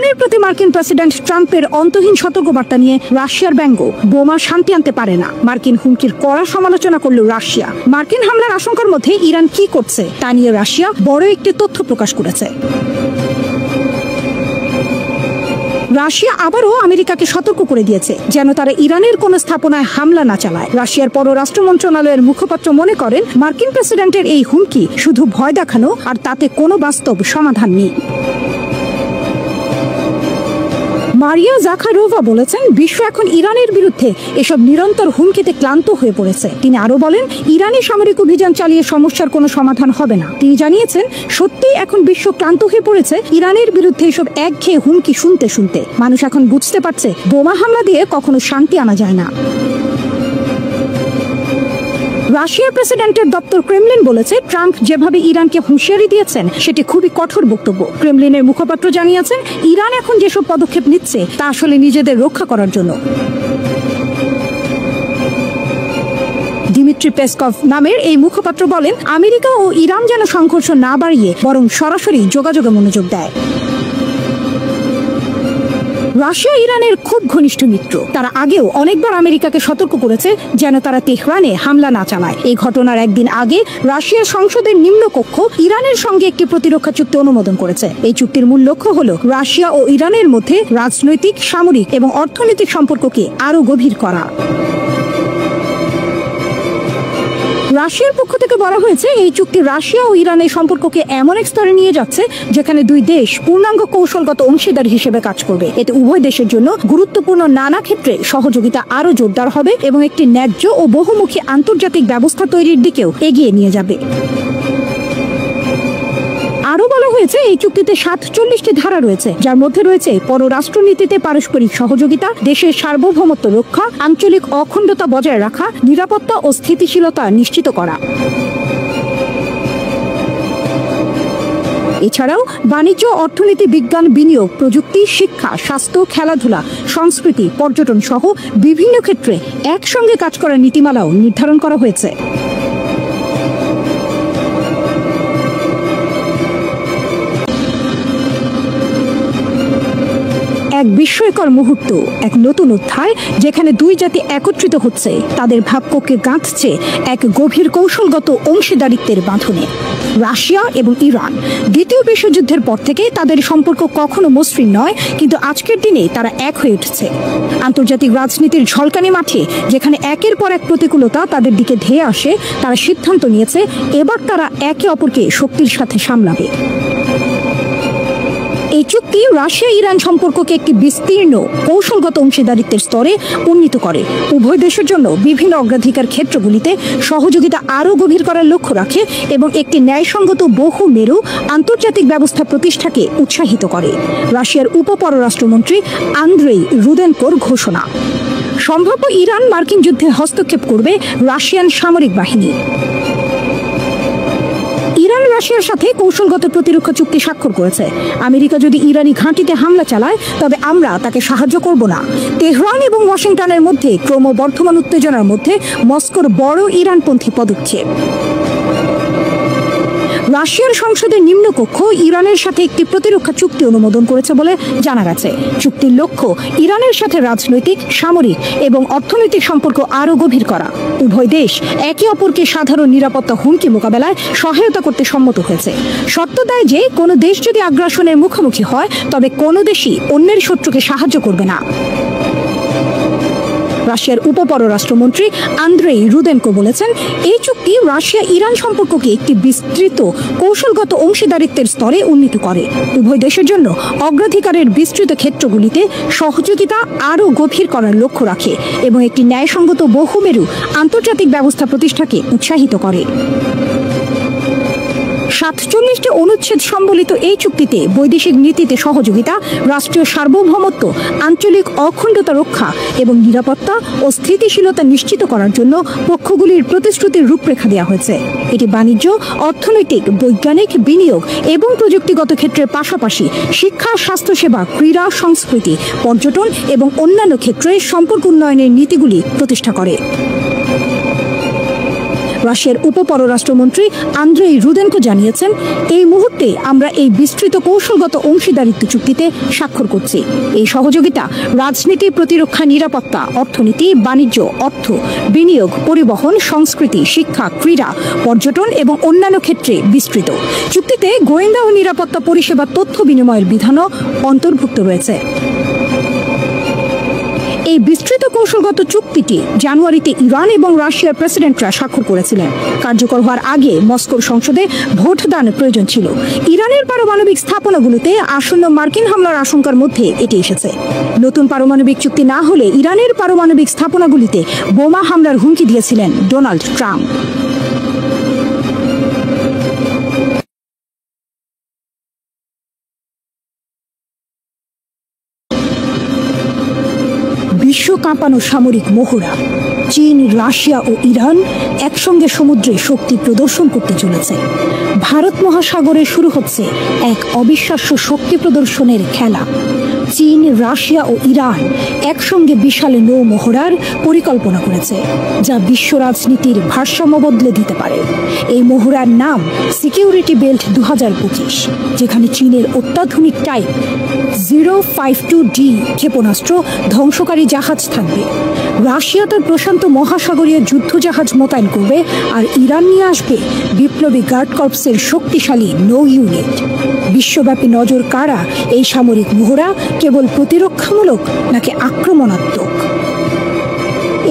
ইরানের প্রতি মার্কিন প্রেসিডেন্ট ট্রাম্পের অন্তহীন সতর্কবার্তা নিয়ে রাশিয়ার ব্যঙ্গ। বোমা শান্তি আনতে পারে না, মার্কিন হুমকির কড়া সমালোচনা করল রাশিয়া। মার্কিন হামলার আশঙ্কার মধ্যে ইরান কি করছে তা নিয়ে রাশিয়া বড় একটি তথ্য প্রকাশ করেছে। রাশিয়া আবারও আমেরিকাকে সতর্ক করে দিয়েছে যেন তারা ইরানের কোন স্থাপনায় হামলা না চালায়। রাশিয়ার পররাষ্ট্র মন্ত্রণালয়ের মুখপাত্র মনে করেন, মার্কিন প্রেসিডেন্টের এই হুমকি শুধু ভয় দেখানো, আর তাতে কোনো বাস্তব সমাধান নেই। মারিয়া জাখারোভা বলেছেন, বিশ্ব এখন ইরানের বিরুদ্ধে এসব নিরন্তর হুমকিতে ক্লান্ত হয়ে পড়েছে। তিনি আরো বলেন, ইরানি সামরিক অভিযান চালিয়ে সমস্যার কোনো সমাধান হবে না। তিনি জানিয়েছেন, সত্যিই এখন বিশ্ব ক্লান্ত হয়ে পড়েছে ইরানের বিরুদ্ধে এসব একঘেয়ে হুমকি শুনতে শুনতে। মানুষ এখন বুঝতে পারছে বোমা হামলা দিয়ে কখনো শান্তি আনা যায় না। রাশিয়ার প্রেসিডেন্টের দপ্তর ক্রেমলিন বলেছে, ট্রাম্প যেভাবে ইরানকে হুঁশিয়ারি দিয়েছেন সেটি খুবই কঠোর বক্তব্য। ক্রেমলিনের মুখপাত্র জানিয়েছেন, ইরান এখন যেসব পদক্ষেপ নিচ্ছে তা আসলে নিজেদের রক্ষা করার জন্য। দিমিত্রি পেসকভ নামের এই মুখপাত্র বলেন, আমেরিকা ও ইরান যেন সংঘর্ষ না বাড়িয়ে বরং সরাসরি যোগাযোগে মনোযোগ দেয়। রাশিয়া ইরানের খুব ঘনিষ্ঠ মিত্র। তারা আগেও অনেকবার আমেরিকাকে সতর্ক করেছে যেন তারা তেহরানে হামলা না চালায়। এই ঘটনার একদিন আগে রাশিয়ার সংসদের নিম্নকক্ষ ইরানের সঙ্গে একটি প্রতিরক্ষা চুক্তি অনুমোদন করেছে। এই চুক্তির মূল লক্ষ্য হল রাশিয়া ও ইরানের মধ্যে রাজনৈতিক, সামরিক এবং অর্থনৈতিক সম্পর্ককে আরও গভীর করা। রাশিয়ার পক্ষ থেকে বলা হয়েছে, এই চুক্তি রাশিয়া ও ইরানের সম্পর্ককে এমন এক স্তরে নিয়ে যাচ্ছে যেখানে দুই দেশ পূর্ণাঙ্গ কৌশলগত অংশীদার হিসেবে কাজ করবে। এতে উভয় দেশের জন্য গুরুত্বপূর্ণ নানা ক্ষেত্রে সহযোগিতা আরও জোরদার হবে এবং একটি ন্যায্য ও বহুমুখী আন্তর্জাতিক ব্যবস্থা তৈরির দিকেও এগিয়ে নিয়ে যাবে। আরো বলা হয়েছে, এই চুক্তিতে 47টি ধারা রয়েছে, যার মধ্যে রয়েছে পররাষ্ট্রনীতিতে পারস্পরিক সহযোগিতা, দেশের সার্বভৌমত্ব রক্ষা, আঞ্চলিক অখণ্ডতা বজায় রাখা, নিরাপত্তা ও স্থিতিশীলতা নিশ্চিত করা। এছাড়াও বাণিজ্য, অর্থনীতি, বিজ্ঞান, বিনিয়োগ, প্রযুক্তি, শিক্ষা, স্বাস্থ্য, খেলাধুলা, সংস্কৃতি, পর্যটন সহ বিভিন্ন ক্ষেত্রে একসঙ্গে কাজ করার নীতিমালাও নির্ধারণ করা হয়েছে। এক বিস্ময়কর মুহূর্ত, এক নতুন অধ্যায় যেখানে দুই জাতি একত্রিত হচ্ছে, তাদের ভাগ্যকে গাঁথছে এক গভীর কৌশলগত অংশীদারিত্বের বাঁধনে। রাশিয়া এবং ইরান দ্বিতীয় বিশ্বযুদ্ধের পর থেকে তাদের সম্পর্ক কখনো মসৃণ নয়, কিন্তু আজকের দিনে তারা এক হয়ে উঠছে। আন্তর্জাতিক রাজনীতির ঝলকানি মাঠে যেখানে একের পর এক প্রতিকূলতা তাদের দিকে ধেয়ে আসে, তারা সিদ্ধান্ত নিয়েছে এবার তারা একে অপরকে শক্তির সাথে সামলাবে। এই চুক্তি রাশিয়া ইরান সম্পর্ককে একটি বিস্তীর্ণ কৌশলগত অংশীদারিত্বের স্তরে উন্নীত করে। উভয় দেশের জন্য বিভিন্ন অগ্রাধিকার ক্ষেত্রগুলিতে সহযোগিতা আরও গভীর করার লক্ষ্য রাখে এবং একটি ন্যায়সঙ্গত বহু মেরু আন্তর্জাতিক ব্যবস্থা প্রতিষ্ঠাকে উৎসাহিত করে। রাশিয়ার উপপররাষ্ট্রমন্ত্রী আন্দ্রেই রুদেনকোর ঘোষণা। সম্ভাব্য ইরান মার্কিন যুদ্ধে হস্তক্ষেপ করবে রাশিয়ান সামরিক বাহিনী। ইরান রাশিয়ার সাথে কৌশলগত প্রতিরক্ষা চুক্তি স্বাক্ষর করেছে। আমেরিকা যদি ইরানি ঘাঁটিতে হামলা চালায় তবে আমরা তাকে সাহায্য করব না। তেহরান এবং ওয়াশিংটনের মধ্যে ক্রমবর্ধমান উত্তেজনার মধ্যে মস্কোর বড় ইরানপন্থী পদক্ষেপ। রাশিয়ার সংসদের নিম্নকক্ষ ইরানের সাথে একটি প্রতিরক্ষা চুক্তি অনুমোদন করেছে বলে জানা গেছে। চুক্তির লক্ষ্য ইরানের সাথে রাজনৈতিক, সামরিক এবং অর্থনৈতিক সম্পর্ক আরও গভীর করা। উভয় দেশ একে অপরকে সাধারণ নিরাপত্তা হুমকি মোকাবেলায় সহায়তা করতে সম্মত হয়েছে। শর্ত দেয় যে কোনো দেশ যদি আগ্রাসনের মুখোমুখি হয় তবে কোনো দেশই অন্যের শত্রুকে সাহায্য করবে না। রাশিয়ার উপপররাষ্ট্রমন্ত্রী আন্দ্রেই রুদেনকো বলেছেন, এই চুক্তি রাশিয়া ইরান সম্পর্ককে একটি বিস্তৃত কৌশলগত অংশীদারিত্বের স্তরে উন্নীত করে। উভয় দেশের জন্য অগ্রাধিকারের বিস্তৃত ক্ষেত্রগুলিতে সহযোগিতা আরও গভীর করার লক্ষ্য রাখে এবং একটি ন্যায়সঙ্গত বহুমেরু আন্তর্জাতিক ব্যবস্থা প্রতিষ্ঠাকে উৎসাহিত করে। 47টি অনুচ্ছেদ সম্বলিত এই চুক্তিতে বৈদেশিক নীতিতে সহযোগিতা, রাষ্ট্রীয় সার্বভৌমত্ব, আঞ্চলিক অখণ্ডতা রক্ষা এবং নিরাপত্তা ও স্থিতিশীলতা নিশ্চিত করার জন্য পক্ষগুলির প্রতিশ্রুতির রূপরেখা দেওয়া হয়েছে। এটি বাণিজ্য, অর্থনৈতিক, বৈজ্ঞানিক, বিনিয়োগ এবং প্রযুক্তিগত ক্ষেত্রের পাশাপাশি শিক্ষা, স্বাস্থ্যসেবা, ক্রীড়া, সংস্কৃতি, পর্যটন এবং অন্যান্য ক্ষেত্রে সম্পর্ক উন্নয়নের নীতিগুলি প্রতিষ্ঠা করে। রাশিয়ার উপপররাষ্ট্রমন্ত্রী আন্দ্রেই রুদেনকো জানিয়েছেন, এই মুহূর্তে আমরা এই বিস্তৃত কৌশলগত অংশীদারিত্ব চুক্তিতে স্বাক্ষর করছি। এই সহযোগিতা রাজনীতি, প্রতিরক্ষা, নিরাপত্তা, অর্থনীতি, বাণিজ্য, অর্থ, বিনিয়োগ, পরিবহন, সংস্কৃতি, শিক্ষা, ক্রীড়া, পর্যটন এবং অন্যান্য ক্ষেত্রে বিস্তৃত। চুক্তিতে গোয়েন্দা ও নিরাপত্তা পরিষেবা তথ্য বিনিময়ের বিধানও অন্তর্ভুক্ত রয়েছে। এই বিস্তৃত কৌশলগত চুক্তিটি জানুয়ারিতে ইরান এবং রাশিয়ার প্রেসিডেন্টরা স্বাক্ষর করেছিলেন। কার্যকর হওয়ার আগে মস্কোর সংসদে ভোটদান প্রয়োজন ছিল। ইরানের পারমাণবিক স্থাপনাগুলোতে আসন্ন মার্কিন হামলার আশঙ্কার মধ্যে এটি এসেছে। নতুন পারমাণবিক চুক্তি না হলে ইরানের পারমাণবিক স্থাপনাগুলিতে বোমা হামলার হুমকি দিয়েছিলেন ডোনাল্ড ট্রাম্প। বিশ্ব কাঁপানো সামরিক মহড়া। চীন, রাশিয়া ও ইরান একসঙ্গে সমুদ্রে শক্তি প্রদর্শন করতে চলেছে। ভারত মহাসাগরে শুরু হচ্ছে এক অবিশ্বাস্য শক্তি প্রদর্শনের খেলা। চীন, রাশিয়া ও ইরান একসঙ্গে বিশাল নৌ মহড়ার পরিকল্পনা করেছে, যা বিশ্ব রাজনীতির ভারসাম্য বদলে দিতে পারে। এই মহড়ার নাম সিকিউরিটি বেল্ট 2025, যেখানে চীনের অত্যাধুনিক টাইপ 052D ক্ষেপণাস্ত্র ধ্বংসকারী জাহাজ থাকবে। রাশিয়া তার প্রশান্ত মহাসাগরীয় যুদ্ধজাহাজ মোতায়েন করবে, আর ইরান নিয়ে আসবে বিপ্লবী গার্ড কর্পসের শক্তিশালী নৌ ইউনিট। বিশ্বব্যাপী নজর কাড়া এই সামরিক মহড়া কেবল প্রতিরক্ষামূলক নাকি আক্রমণাত্মক?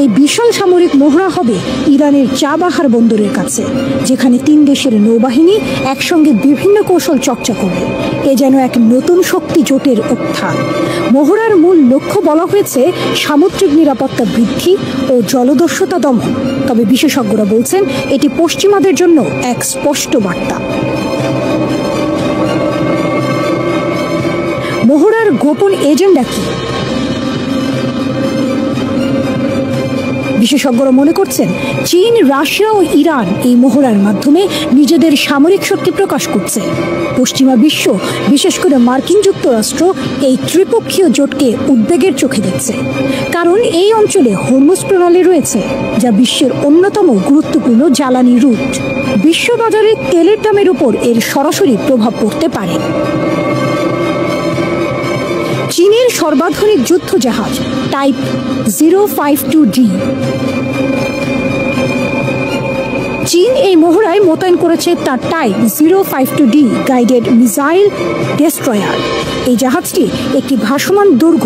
এই বিশাল সামরিক মহড়া হবে ইরানের চাবাহার বন্দরের কাছে, যেখানে 3 দেশের নৌবাহিনী একসঙ্গে বিভিন্ন কৌশল চর্চা করবে। এ যেন এক নতুন শক্তি জোটের উত্থান। মহড়ার মূল লক্ষ্য বলা হয়েছে সামুদ্রিক নিরাপত্তা বৃদ্ধি ও জলদস্যুতা দমন। তবে বিশেষজ্ঞরা বলছেন এটি পশ্চিমাদের জন্য এক স্পষ্ট বার্তা। মহড়ার গোপন এজেন্ডা কি? বিশেষজ্ঞরা মনে করছেন চীন, রাশিয়া ও ইরান এই মহড়ার মাধ্যমে নিজেদের সামরিক শক্তি প্রকাশ করছে। পশ্চিমা বিশ্ব, বিশেষ করে মার্কিন যুক্তরাষ্ট্র, এই ত্রিপক্ষীয় জোটকে উদ্বেগের চোখে দেখছে। কারণ এই অঞ্চলে হরমুজ প্রণালী রয়েছে, যা বিশ্বের অন্যতম গুরুত্বপূর্ণ জ্বালানি রুট। বিশ্ববাজারে তেলের দামের উপর এর সরাসরি প্রভাব পড়তে পারে। চীনের সর্বাধুনিক যুদ্ধজাহাজ টাইপ 052D। চীন এই মহড়ায় মোতায়েন করেছে তার type 052D guided missile destroyer. এই জাহাজটি একটি ভাসমান দুর্গ।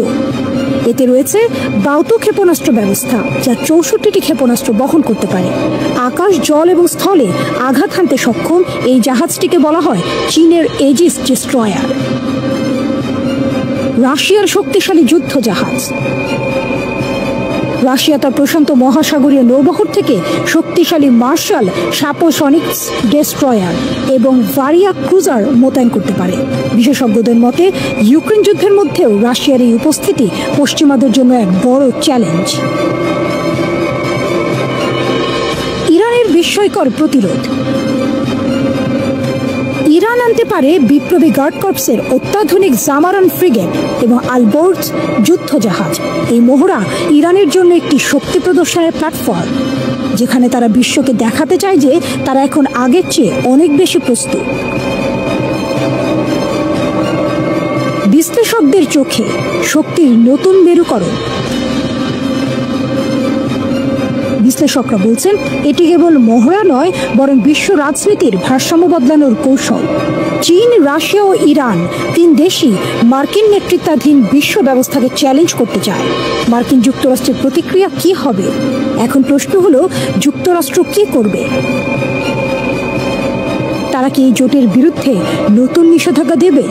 এতে রয়েছে বাউতো ক্ষেপণাস্ত্র ব্যবস্থা, যা 64টি ক্ষেপণাস্ত্র বহন করতে পারে। আকাশ, জল এবং স্থলে আঘাত হানতে সক্ষম এই জাহাজটিকে বলা হয় চীনের এজিস ডেস্ট্রয়ার। রাশিয়ার শক্তিশালী যুদ্ধ জাহাজ। রাশিয়া তার প্রশান্ত মহাসাগরীয় নৌবহর থেকে শক্তিশালী মার্শাল সাপোসনিক্স ডেস্ট্রয়ার এবং ভারিয়া ক্রুজার মোতায়েন করতে পারে। বিশেষজ্ঞদের মতে ইউক্রেন যুদ্ধের মধ্যেও রাশিয়ার এই উপস্থিতি পশ্চিমাদের জন্য এক বড় চ্যালেঞ্জ। ইরানের বিস্ময়কর প্রতিরোধ। ইরান আনতে পারে বিপ্লবী গার্ড কর্পসের অত্যাধুনিক জামারান ফ্রিগেট এবং আলবোর্জ যুদ্ধজাহাজ। এই মহড়া ইরানের জন্য একটি শক্তি প্রদর্শনের প্ল্যাটফর্ম, যেখানে তারা বিশ্বকে দেখাতে চায় যে তারা এখন আগের চেয়ে অনেক বেশি প্রস্তুত। বিশ্লেষকদের চোখে শক্তির নতুন মেরুকরণ। বিশ্লেষকরা বলছেন এটি কেবল মহড়া নয়, বরং বিশ্ব রাজনীতির ভারসাম্য বদলানোর কৌশল। চীন, রাশিয়া ও ইরান 3 দেশই মার্কিন নেতৃত্বাধীন বিশ্ব ব্যবস্থাকে চ্যালেঞ্জ করতে চায়। মার্কিন যুক্তরাষ্ট্রের প্রতিক্রিয়া কি হবে? এখন প্রশ্ন হলো, যুক্তরাষ্ট্র কি করবে? তারা কি এই জোটের বিরুদ্ধে নতুন নিষেধাজ্ঞা দেবে,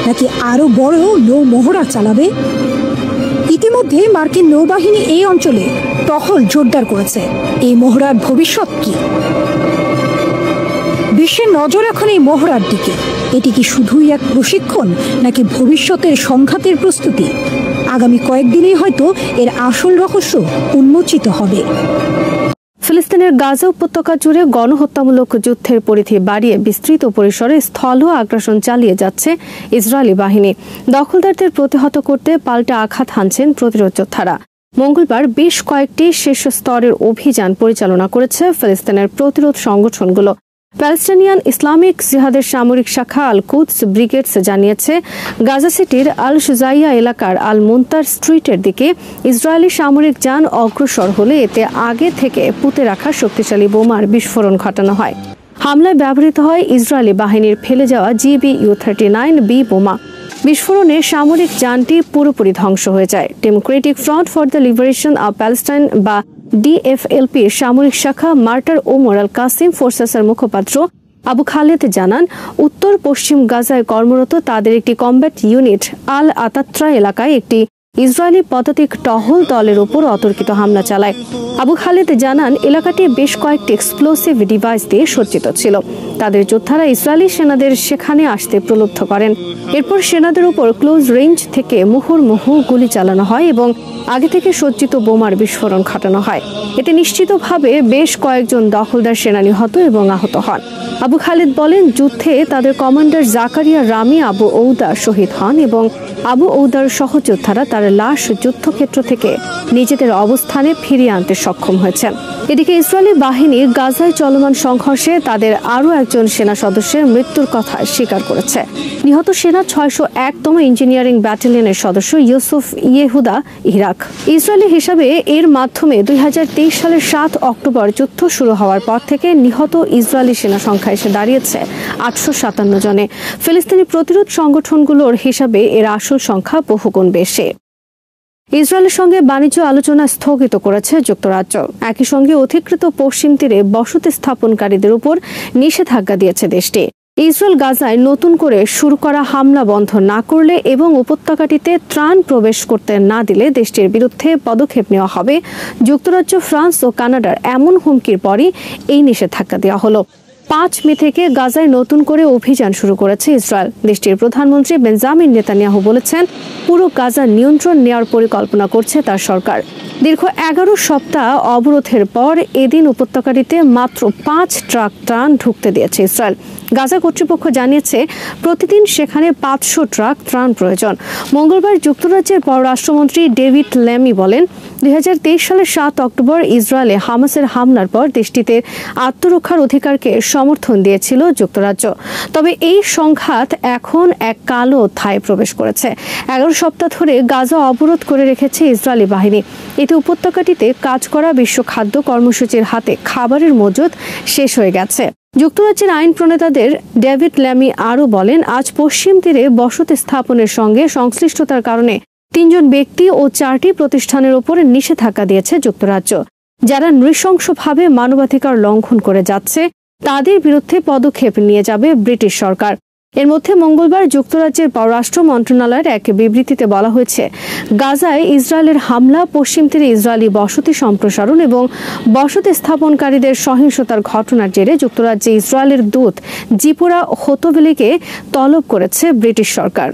নাকি আরো বড় নৌ মহড়া চালাবে? ইতিমধ্যে মার্কিন নৌবাহিনী এই অঞ্চলে টহল জোরদার করেছে। এই মহড়ার ভবিষ্যৎ কি? বিশ্বের নজর এখন এই মহড়ার দিকে। এটি কি শুধুই এক প্রশিক্ষণ, নাকি ভবিষ্যতের সংঘাতের প্রস্তুতি? আগামী কয়েকদিনেই হয়তো এর আসল রহস্য উন্মোচিত হবে। ফিলিস্তিনের গাজা উপত্যকা জুড়ে গণহত্যামূলক যুদ্ধের পরিধি বাড়িয়ে বিস্তৃত পরিসরে স্থল আগ্রাসন চালিয়ে যাচ্ছে ইসরায়েলি বাহিনী। দখলদারদের প্রতিহত করতে পাল্টা আঘাত হানছেন প্রতিরোধ যোদ্ধারা। মঙ্গলবার বেশ কয়েকটি শীর্ষ স্তরের অভিযান পরিচালনা করেছে ফিলিস্তিনের প্রতিরোধ সংগঠনগুলো। প্যালেস্টাইনিয়ান ইসলামিক জিহাদের সামরিক শাখা আল কুদস ব্রিগেডস জানিয়েছে, গাজা সিটির আল শুজাইয়া এলাকার আল মুনতার স্ট্রিটের দিকে ইসরায়েলি সামরিক যান অগ্রসর হলে এতে আগে থেকে পুঁতে রাখা শক্তিশালী বোমার বিস্ফোরণ ঘটানো হয়। হামলায় ব্যবহৃত হয় ইসরায়েলি বাহিনীর ফেলে যাওয়া GBU-39B বোমা। বিস্ফোরণে সামরিক যানটি পুরোপুরি ধ্বংস হয়ে যায়। Democratic front for the liberation of Palestine বা DFLPর সামরিক শাখা মার্টার ওমর আল কাসিম ফোর্সেসের মুখপাত্র আবু খালেদ জানান, উত্তর পশ্চিম গাজায় কর্মরত তাদের একটি কমব্যাট ইউনিট আল আতাত্রা এলাকায় একটি ইসরায়েলি পদাতিক টহল দলের উপর অতর্কিত হামলা চালায়। আবু খালেদ জানান, এলাকাটি বেশ কয়েকটি এক্সপ্লোসিভ ডিভাইস দিয়ে সজ্জিত ছিল। তাদের যোদ্ধারা ইসরায়েলি সেনাদের সেখানে আসতে প্রলুব্ধ করেন। এরপর সেনাদের উপর ক্লোজ রেঞ্জ থেকে মুহুর্মুহু গুলি চালানো হয় এবং আগে থেকে সজ্জিত বোমার বিস্ফোরণ ঘটানো হয়। এতে নিশ্চিতভাবে বেশ কয়েকজন দখলদার সেনা নিহত এবং আহত হন। আবু খালেদ বলেন, যুদ্ধে তাদের কমান্ডার জাকারিয়া রামি আবু ঔদা শহীদ হন এবং আবু ঔদার সহযোদ্ধারা তার লাশ যুদ্ধক্ষেত্র থেকে নিজেদের অবস্থানে ফিরিয়ে আনতে সক্ষম হয়েছেন। এদিকে ইসরায়েলি বাহিনী গাজায় চলমান সংঘর্ষে তাদের আরও একজন সেনা সদস্যের মৃত্যুর কথা স্বীকার করেছে। নিহত সেনা 601তম ইঞ্জিনিয়ারিং ব্যাটালিয়নের সদস্য ইউসুফ ইয়েহুদা ইরাক। ইসরায়েলি হিসাবে এর মাধ্যমে 2023 সালের 7 অক্টোবর যুদ্ধ শুরু হওয়ার পর থেকে নিহত ইসরায়েলি সেনা সংখ্যা এসে দাঁড়িয়েছে 857 জনে। ফিলিস্তিনি প্রতিরোধ সংগঠনগুলোর হিসাবে এর আসল সংখ্যা বহুগুণ বেশি। ইসরায়েলের সঙ্গে বাণিজ্য আলোচনা স্থগিত করেছে যুক্তরাজ্য। একই সঙ্গে অধিকৃত পশ্চিম তীরে বসতি স্থাপনকারীদের উপর নিষেধাজ্ঞা দিয়েছে দেশটি। ইসরায়েল গাজায় নতুন করে শুরু করা হামলা বন্ধ না করলে এবং উপত্যকাটিতে ত্রাণ প্রবেশ করতে না দিলে দেশটির বিরুদ্ধে পদক্ষেপ নেওয়া হবে। যুক্তরাজ্য, ফ্রান্স ও কানাডার এমন হুমকির পরই এই নিষেধাজ্ঞা দেওয়া হলো। 5 মে থেকে গাজায় নতুন করে অভিযান শুরু করেছে ইসরায়েল। দেশটির প্রধানমন্ত্রী বেঞ্জামিন নেতানিয়াহু বলেছেন, পুরো গাজা নিয়ন্ত্রণ নেওয়ার পরিকল্পনা করছে তার সরকার। দীর্ঘ 11 সপ্তাহ অবরোধের পর এদিন উপত্যকাটিতে মাত্র 5 ট্রাক ত্রাণ ঢুকতে দিয়েছে ইসরায়েল। গাজা কর্তৃপক্ষ জানিয়েছে, প্রতিদিন সেখানে 500 ট্রাক ত্রাণ প্রয়োজন। মঙ্গলবার যুক্তরাজ্যের পররাষ্ট্রমন্ত্রী ডেভিড ল্যামি বলেন, 2023 সালের 7 অক্টোবর ইসরায়েলে হামাসের হামলার পর দেশটিতে আত্মরক্ষার অধিকারকে সমর্থন দিয়েছিল যুক্তরাজ্য। তবে এই সংঘাত এখন এক কালো অধ্যায়ে প্রবেশ করেছে। 11 সপ্তাহ ধরে গাজা অবরোধ করে রেখেছে ইসরায়েলি বাহিনী। এতে উপত্যকাটিতে কাজ করা বিশ্ব খাদ্য কর্মসূচির হাতে খাবারের মজুদ শেষ হয়ে গেছে। যুক্তরাজ্যের আইন প্রণেতাদের ডেভিড ল্যামি আরও বলেন, আজ পশ্চিম তীরে বসতি স্থাপনের সঙ্গে সংশ্লিষ্টতার কারণে 3 জন ব্যক্তি ও 4টি প্রতিষ্ঠানের উপর নিষেধাজ্ঞা দিয়েছে যুক্তরাজ্য। যারা নৃশংসভাবে মানবাধিকার লঙ্ঘন করে যাচ্ছে তাদের বিরুদ্ধে পদক্ষেপ নিয়ে যাবে ব্রিটিশ সরকার। এর মধ্যে মঙ্গলবার যুক্তরাজ্যের পররাষ্ট্র মন্ত্রণালয়ের এক বিবৃতিতে বলা হয়েছে, গাজায় ইসরায়েলের হামলা, পশ্চিম তীরে ইসরায়েলি বসতি সম্প্রসারণ এবং বসতি স্থাপনকারীদের সহিংসতার ঘটনার জেরে যুক্তরাজ্যে ইসরায়েলের দূত জিপোরা হোতোভেলিকে তলব করেছে ব্রিটিশ সরকার।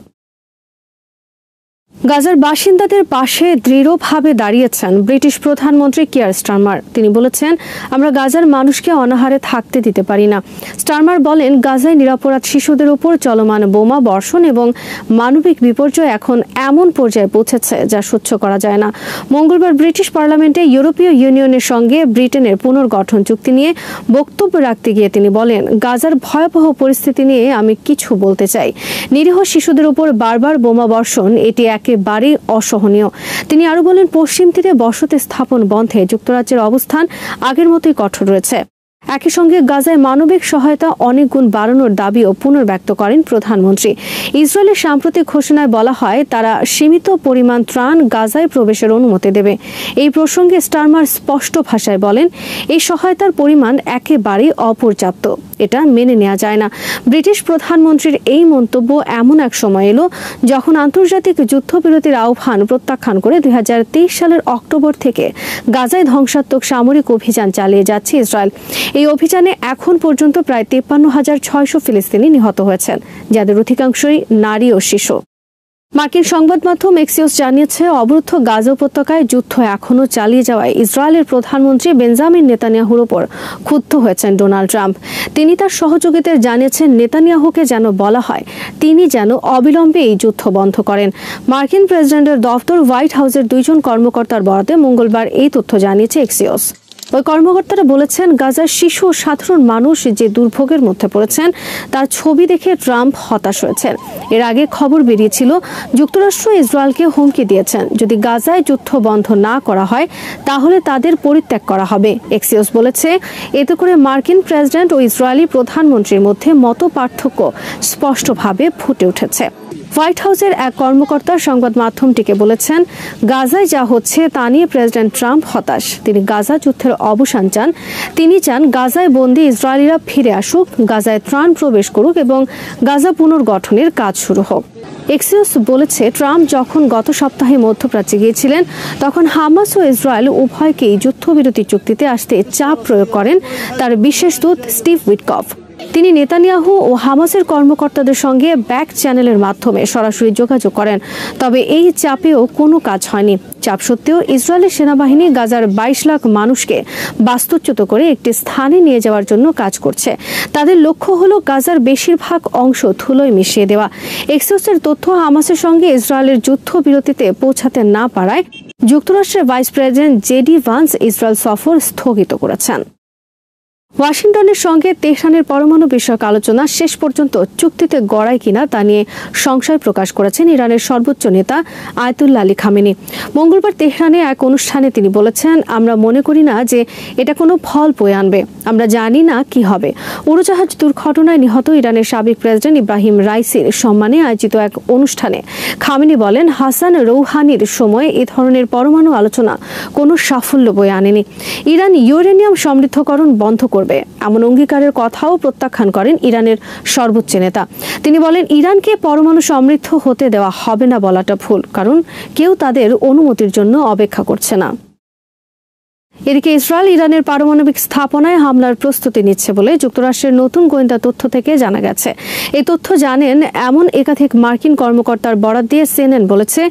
গাজার বাসিন্দাদের পাশে দৃঢ়ভাবে দাঁড়িয়েছেন ব্রিটিশ প্রধানমন্ত্রী কিয়ার স্টারমার। তিনি বলেছেন, আমরা গাজার মানুষকে অনাহারে থাকতে দিতে পারি না। স্টারমার বলেন, গাজায় নিরপরাধ শিশুদের উপর চলমান বোমা বর্ষণ এবং মানবিক বিপর্যয় এখন এমন পর্যায়ে পৌঁছেছে যা সহ্য করা যায় না। মঙ্গলবার ব্রিটিশ পার্লামেন্টে ইউরোপীয় ইউনিয়নের সঙ্গে ব্রিটেনের পুনর্গঠন চুক্তি নিয়ে বক্তব্য রাখতে গিয়ে তিনি বলেন, গাজার ভয়াবহ পরিস্থিতি নিয়ে আমি কিছু বলতে চাই। নিরীহ শিশুদের উপর বারবার বোমা বর্ষণ এটি একেবারেই অসহনীয়। তিনি আরো বলেন, পশ্চিম তীরে বসতি স্থাপন বন্ধে যুক্তরাজ্যের অবস্থান আগের মতোই কঠোর রয়েছে। একই সঙ্গে গাজায় মানবিক সহায়তা অনেক গুণ বাড়ানোর দাবিও পুনর্ব্যক্ত করেন প্রধানমন্ত্রী। ইসরায়েলের সাম্প্রতিক ঘোষণায় বলা হয়, তারা সীমিত পরিমাণ ত্রাণ গাজায় প্রবেশের অনুমতি দেবে। এই প্রসঙ্গে স্টারমার স্পষ্ট ভাষায় বলেন, এই সহায়তার পরিমাণ একেবারেই অপর্যাপ্ত। এটা মেনে নেওয়া যায় না। ব্রিটিশ প্রধানমন্ত্রীর এই মন্তব্য এমন এক সময় এলো যখন আন্তর্জাতিক যুদ্ধবিরতির আহ্বান প্রত্যাখ্যান করে 2023 সালের অক্টোবর থেকে গাজায় ধ্বংসাত্মক সামরিক অভিযান চালিয়ে যাচ্ছে ইসরায়েল। এই অভিযানে এখন পর্যন্ত প্রায় 53,600 ফিলিস্তিনি নিহত হয়েছেন, যাদের অধিকাংশই নারী ও শিশু। মার্কিন সংবাদ মাধ্যম এক্সিওস জানিয়েছে, অবরুদ্ধ গাজা উপত্যকায় যুদ্ধ এখনও চালিয়ে যাওয়ায় ইসরায়েলের প্রধানমন্ত্রী বেঞ্জামিন নেতানিয়াহুর উপর ক্ষুব্ধ হয়েছেন ডোনাল্ড ট্রাম্প। তিনি তার সহযোগীদের জানিয়েছেন নেতানিয়াহুকে যেন বলা হয় তিনি যেন অবিলম্বে এই যুদ্ধ বন্ধ করেন। মার্কিন প্রেসিডেন্টের দফতর হোয়াইট হাউসের 2 জন কর্মকর্তার বরাতে মঙ্গলবার এই তথ্য জানিয়েছে এক্সিওস। ওই কর্মকর্তারা বলেছেন, গাজার শিশু ও সাধারণ মানুষ যে দুর্ভোগের মধ্যে পড়েছেন তার ছবি দেখে ট্রাম্প হতাশ হয়েছেন। এর আগে খবর বেরিয়েছিল যুক্তরাষ্ট্র ইসরায়েলকে হুমকি দিয়েছেন যদি গাজায় যুদ্ধ বন্ধ না করা হয় তাহলে তাদের পরিত্যাগ করা হবে। এক্সিওস বলেছে, এতে করে মার্কিন প্রেসিডেন্ট ও ইসরায়েলি প্রধানমন্ত্রীর মধ্যে মতপার্থক্য স্পষ্টভাবে ফুটে উঠেছে। হোয়াইট হাউসের এক কর্মকর্তা সংবাদ মাধ্যমটিকে বলেছেন, গাজায় যা হচ্ছে তা নিয়ে প্রেসিডেন্ট ট্রাম্প হতাশ। তিনি গাজা যুদ্ধের অবসান চান। তিনি চান গাজায় বন্দী ইসরায়েলিরা ফিরে আসুক, গাজায় ত্রাণ প্রবেশ করুক এবং গাজা পুনর্গঠনের কাজ শুরু হোক। এক্সিওস বলেছে, ট্রাম্প যখন গত সপ্তাহে মধ্যপ্রাচ্যে গিয়েছিলেন তখন হামাস ও ইসরায়েল উভয়কেই যুদ্ধবিরতি চুক্তিতে আসতে চাপ প্রয়োগ করেন তার বিশেষ দূত স্টিভ উইটকফ। তিনি নেতানিয়াহু ও হামাসের কর্মকর্তাদের সঙ্গে ব্যাক চ্যানেলের মাধ্যমে সরাসরি যোগাযোগ করেন, তবে এই চাপেও কোনো কাজ হয়নি। চাপ সত্ত্বেও ইসরায়েলের সেনাবাহিনী গাজার 22 লাখ মানুষকে বাস্তুচ্যুত করে একটি স্থানে নিয়ে যাওয়ার জন্য কাজ করছে। তাদের লক্ষ্য হলো গাজার বেশিরভাগ অংশ ধুলোয় মিশিয়ে দেওয়া। এক্সিওসের তথ্য, হামাসের সঙ্গে ইসরায়েলের যুদ্ধবিরতিতে পৌঁছাতে না পারায় যুক্তরাষ্ট্রের vice president JD Vance Israel সফর স্থগিত করেছেন। ওয়াশিংটনের সঙ্গে তেহরানের পরমাণু বিষয়ক আলোচনা শেষ পর্যন্ত চুক্তিতে গড়ায় কিনা তা নিয়ে সংশয় প্রকাশ করেছেন ইরানের সর্বোচ্চ নেতা আয়াতুল্লাহ আলী খামেনি। মঙ্গলবার তেহরানে এক অনুষ্ঠানে তিনি বলেছেন, আমরা মনে করি না যে এটা কোনো ফল বয়ে আনবে। আমরা জানি না কি হবে। উড়োজাহাজ দুর্ঘটনায় নিহত ইরানের সাবেক প্রেসিডেন্ট ইব্রাহিম রাইসির সম্মানে আয়োজিত এক অনুষ্ঠানে খামেনি বলেন, হাসান রৌহানির সময়ে এ ধরনের পরমাণু আলোচনা কোনো সাফল্য বয়ে আনেনি। ইরান ইউরেনিয়াম সমৃদ্ধকরণ বন্ধ করবে এমন অঙ্গীকারের কথাও প্রত্যাখ্যান করেন ইরানের সর্বোচ্চ নেতা। তিনি বলেন, ইরানকে পরমাণু সমৃদ্ধ হতে দেওয়া হবে না বলাটা ভুল, কারণ কেউ তাদের অনুমতির জন্য অপেক্ষা করছে না। এদিকে ইসরায়েল ইরানের পারমাণবিক স্থাপনায় হামলার প্রস্তুতি নিচ্ছে বলে যুক্তরাষ্ট্রের নতুন গোয়েন্দা তথ্য থেকে জানা গেছে। এই তথ্য জানেন এমন একাধিক মার্কিন কর্মকর্তার বরাত দিয়ে সিএনএন বলেছে,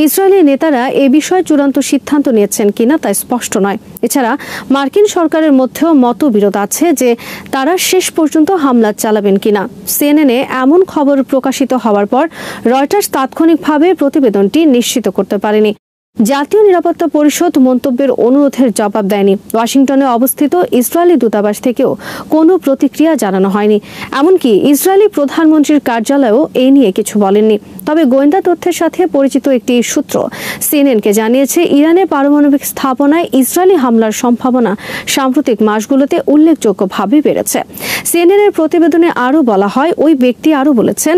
ইসরায়েলি নেতারা এ বিষয়ে চূড়ান্ত সিদ্ধান্ত নিয়েছেন কিনা তা স্পষ্ট নয়। এছাড়া মার্কিন সরকারের মধ্যেও মতবিরোধ আছে যে তারা শেষ পর্যন্ত হামলা চালাবেন কিনা। সিএনএনে এমন খবর প্রকাশিত হওয়ার পর রয়টার্স তাৎক্ষণিকভাবে প্রতিবেদনটি নিশ্চিত করতে পারেনি। জাতীয় নিরাপত্তা পরিষদ মন্তব্যের অনুরোধের জবাব দেয়নি। ওয়াশিংটনে অবস্থিত ইসরায়েলি দূতাবাস থেকেও কোনো প্রতিক্রিয়া জানানো হয়নি। এমনকি ইসরায়েলি প্রধানমন্ত্রীর কার্যালয়ও এই নিয়ে কিছু বলেননি। তবে গোয়েন্দা তথ্যের সাথে পরিচিত একটি সূত্র সিএনএনকে জানিয়েছে, ইরানের পারমাণবিক স্থাপনায় ইসরায়েলি হামলার সম্ভাবনা সাম্প্রতিক মাসগুলোতে উল্লেখযোগ্যভাবে বেড়েছে। সিএনএনের প্রতিবেদনে আরও বলা হয়, ওই ব্যক্তি আরও বলেছেন,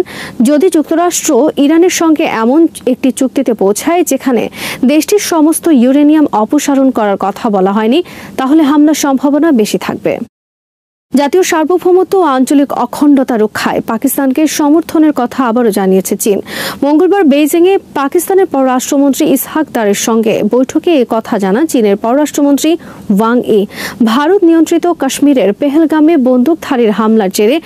যদি যুক্তরাষ্ট্র ইরানের সঙ্গে এমন একটি চুক্তিতে পৌঁছায় যেখানে দেশটির সমস্ত ইউরেনিয়াম অপসারণ করার কথা বলা হয়নি, তাহলে হামলার সম্ভাবনা বেশি থাকবে। জাতীয় সার্বভৌমত্ব ও আঞ্চলিক অখণ্ডতা রক্ষায় পাকিস্তানকে সমর্থনের কথা আবারও জানিয়েছে চীন। মঙ্গলবার বেইজিংয়ে পাকিস্তানের পররাষ্ট্রমন্ত্রী ইসহাক দারের সঙ্গে বৈঠকে এ কথা জানান চীনের পররাষ্ট্রমন্ত্রী ওয়াং ই। ভারত নিয়ন্ত্রিত কাশ্মীরের পেহেলগামে বন্দুকধারীর হামলার জেরে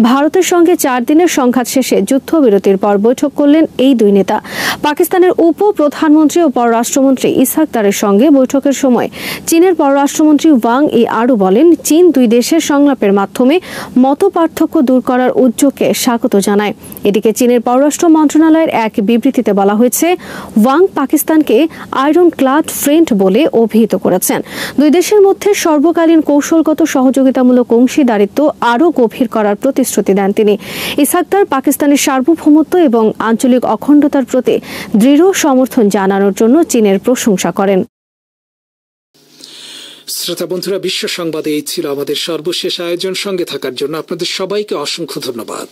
ভারতের সঙ্গে 4 দিনের সংঘাত শেষে যুদ্ধবিরতির পর বৈঠক করলেন এই দুই নেতা। পাকিস্তানের উপ প্রধানমন্ত্রী ও পররাষ্ট্রমন্ত্রী ইসহাক দারের সঙ্গে বৈঠকের সময় চীনের পররাষ্ট্রমন্ত্রী ওয়াং ই আরও বলেন, চীন দুই দেশের সংলাপ মাধ্যমে মতপার্থক্য দূর করার উদ্যোগকে স্বাগত জানায়। এদিকে চীনের পররাষ্ট্র মন্ত্রণালয়ের এক বিবৃতিতে বলা হয়েছে, ওয়াং পাকিস্তানকে আয়রন ক্লাড ফ্রেন্ড বলে অভিহিত করেছেন। দুই দেশের মধ্যে সর্বকালীন কৌশলগত সহযোগিতামূলক অংশীদারিত্ব আরও গভীর করার প্রতিশ্রুতি দেন তিনি। ইসহাক দার পাকিস্তানের সার্বভৌমত্ব এবং আঞ্চলিক অখণ্ডতার প্রতি দৃঢ় সমর্থন জানানোর জন্য চীনের প্রশংসা করেন। শ্রোতা বন্ধুরা, বিশ্ব সংবাদে এই ছিল আমাদের সর্বশেষ আয়োজন। সঙ্গে থাকার জন্য আপনাদের সবাইকে অসংখ্য ধন্যবাদ।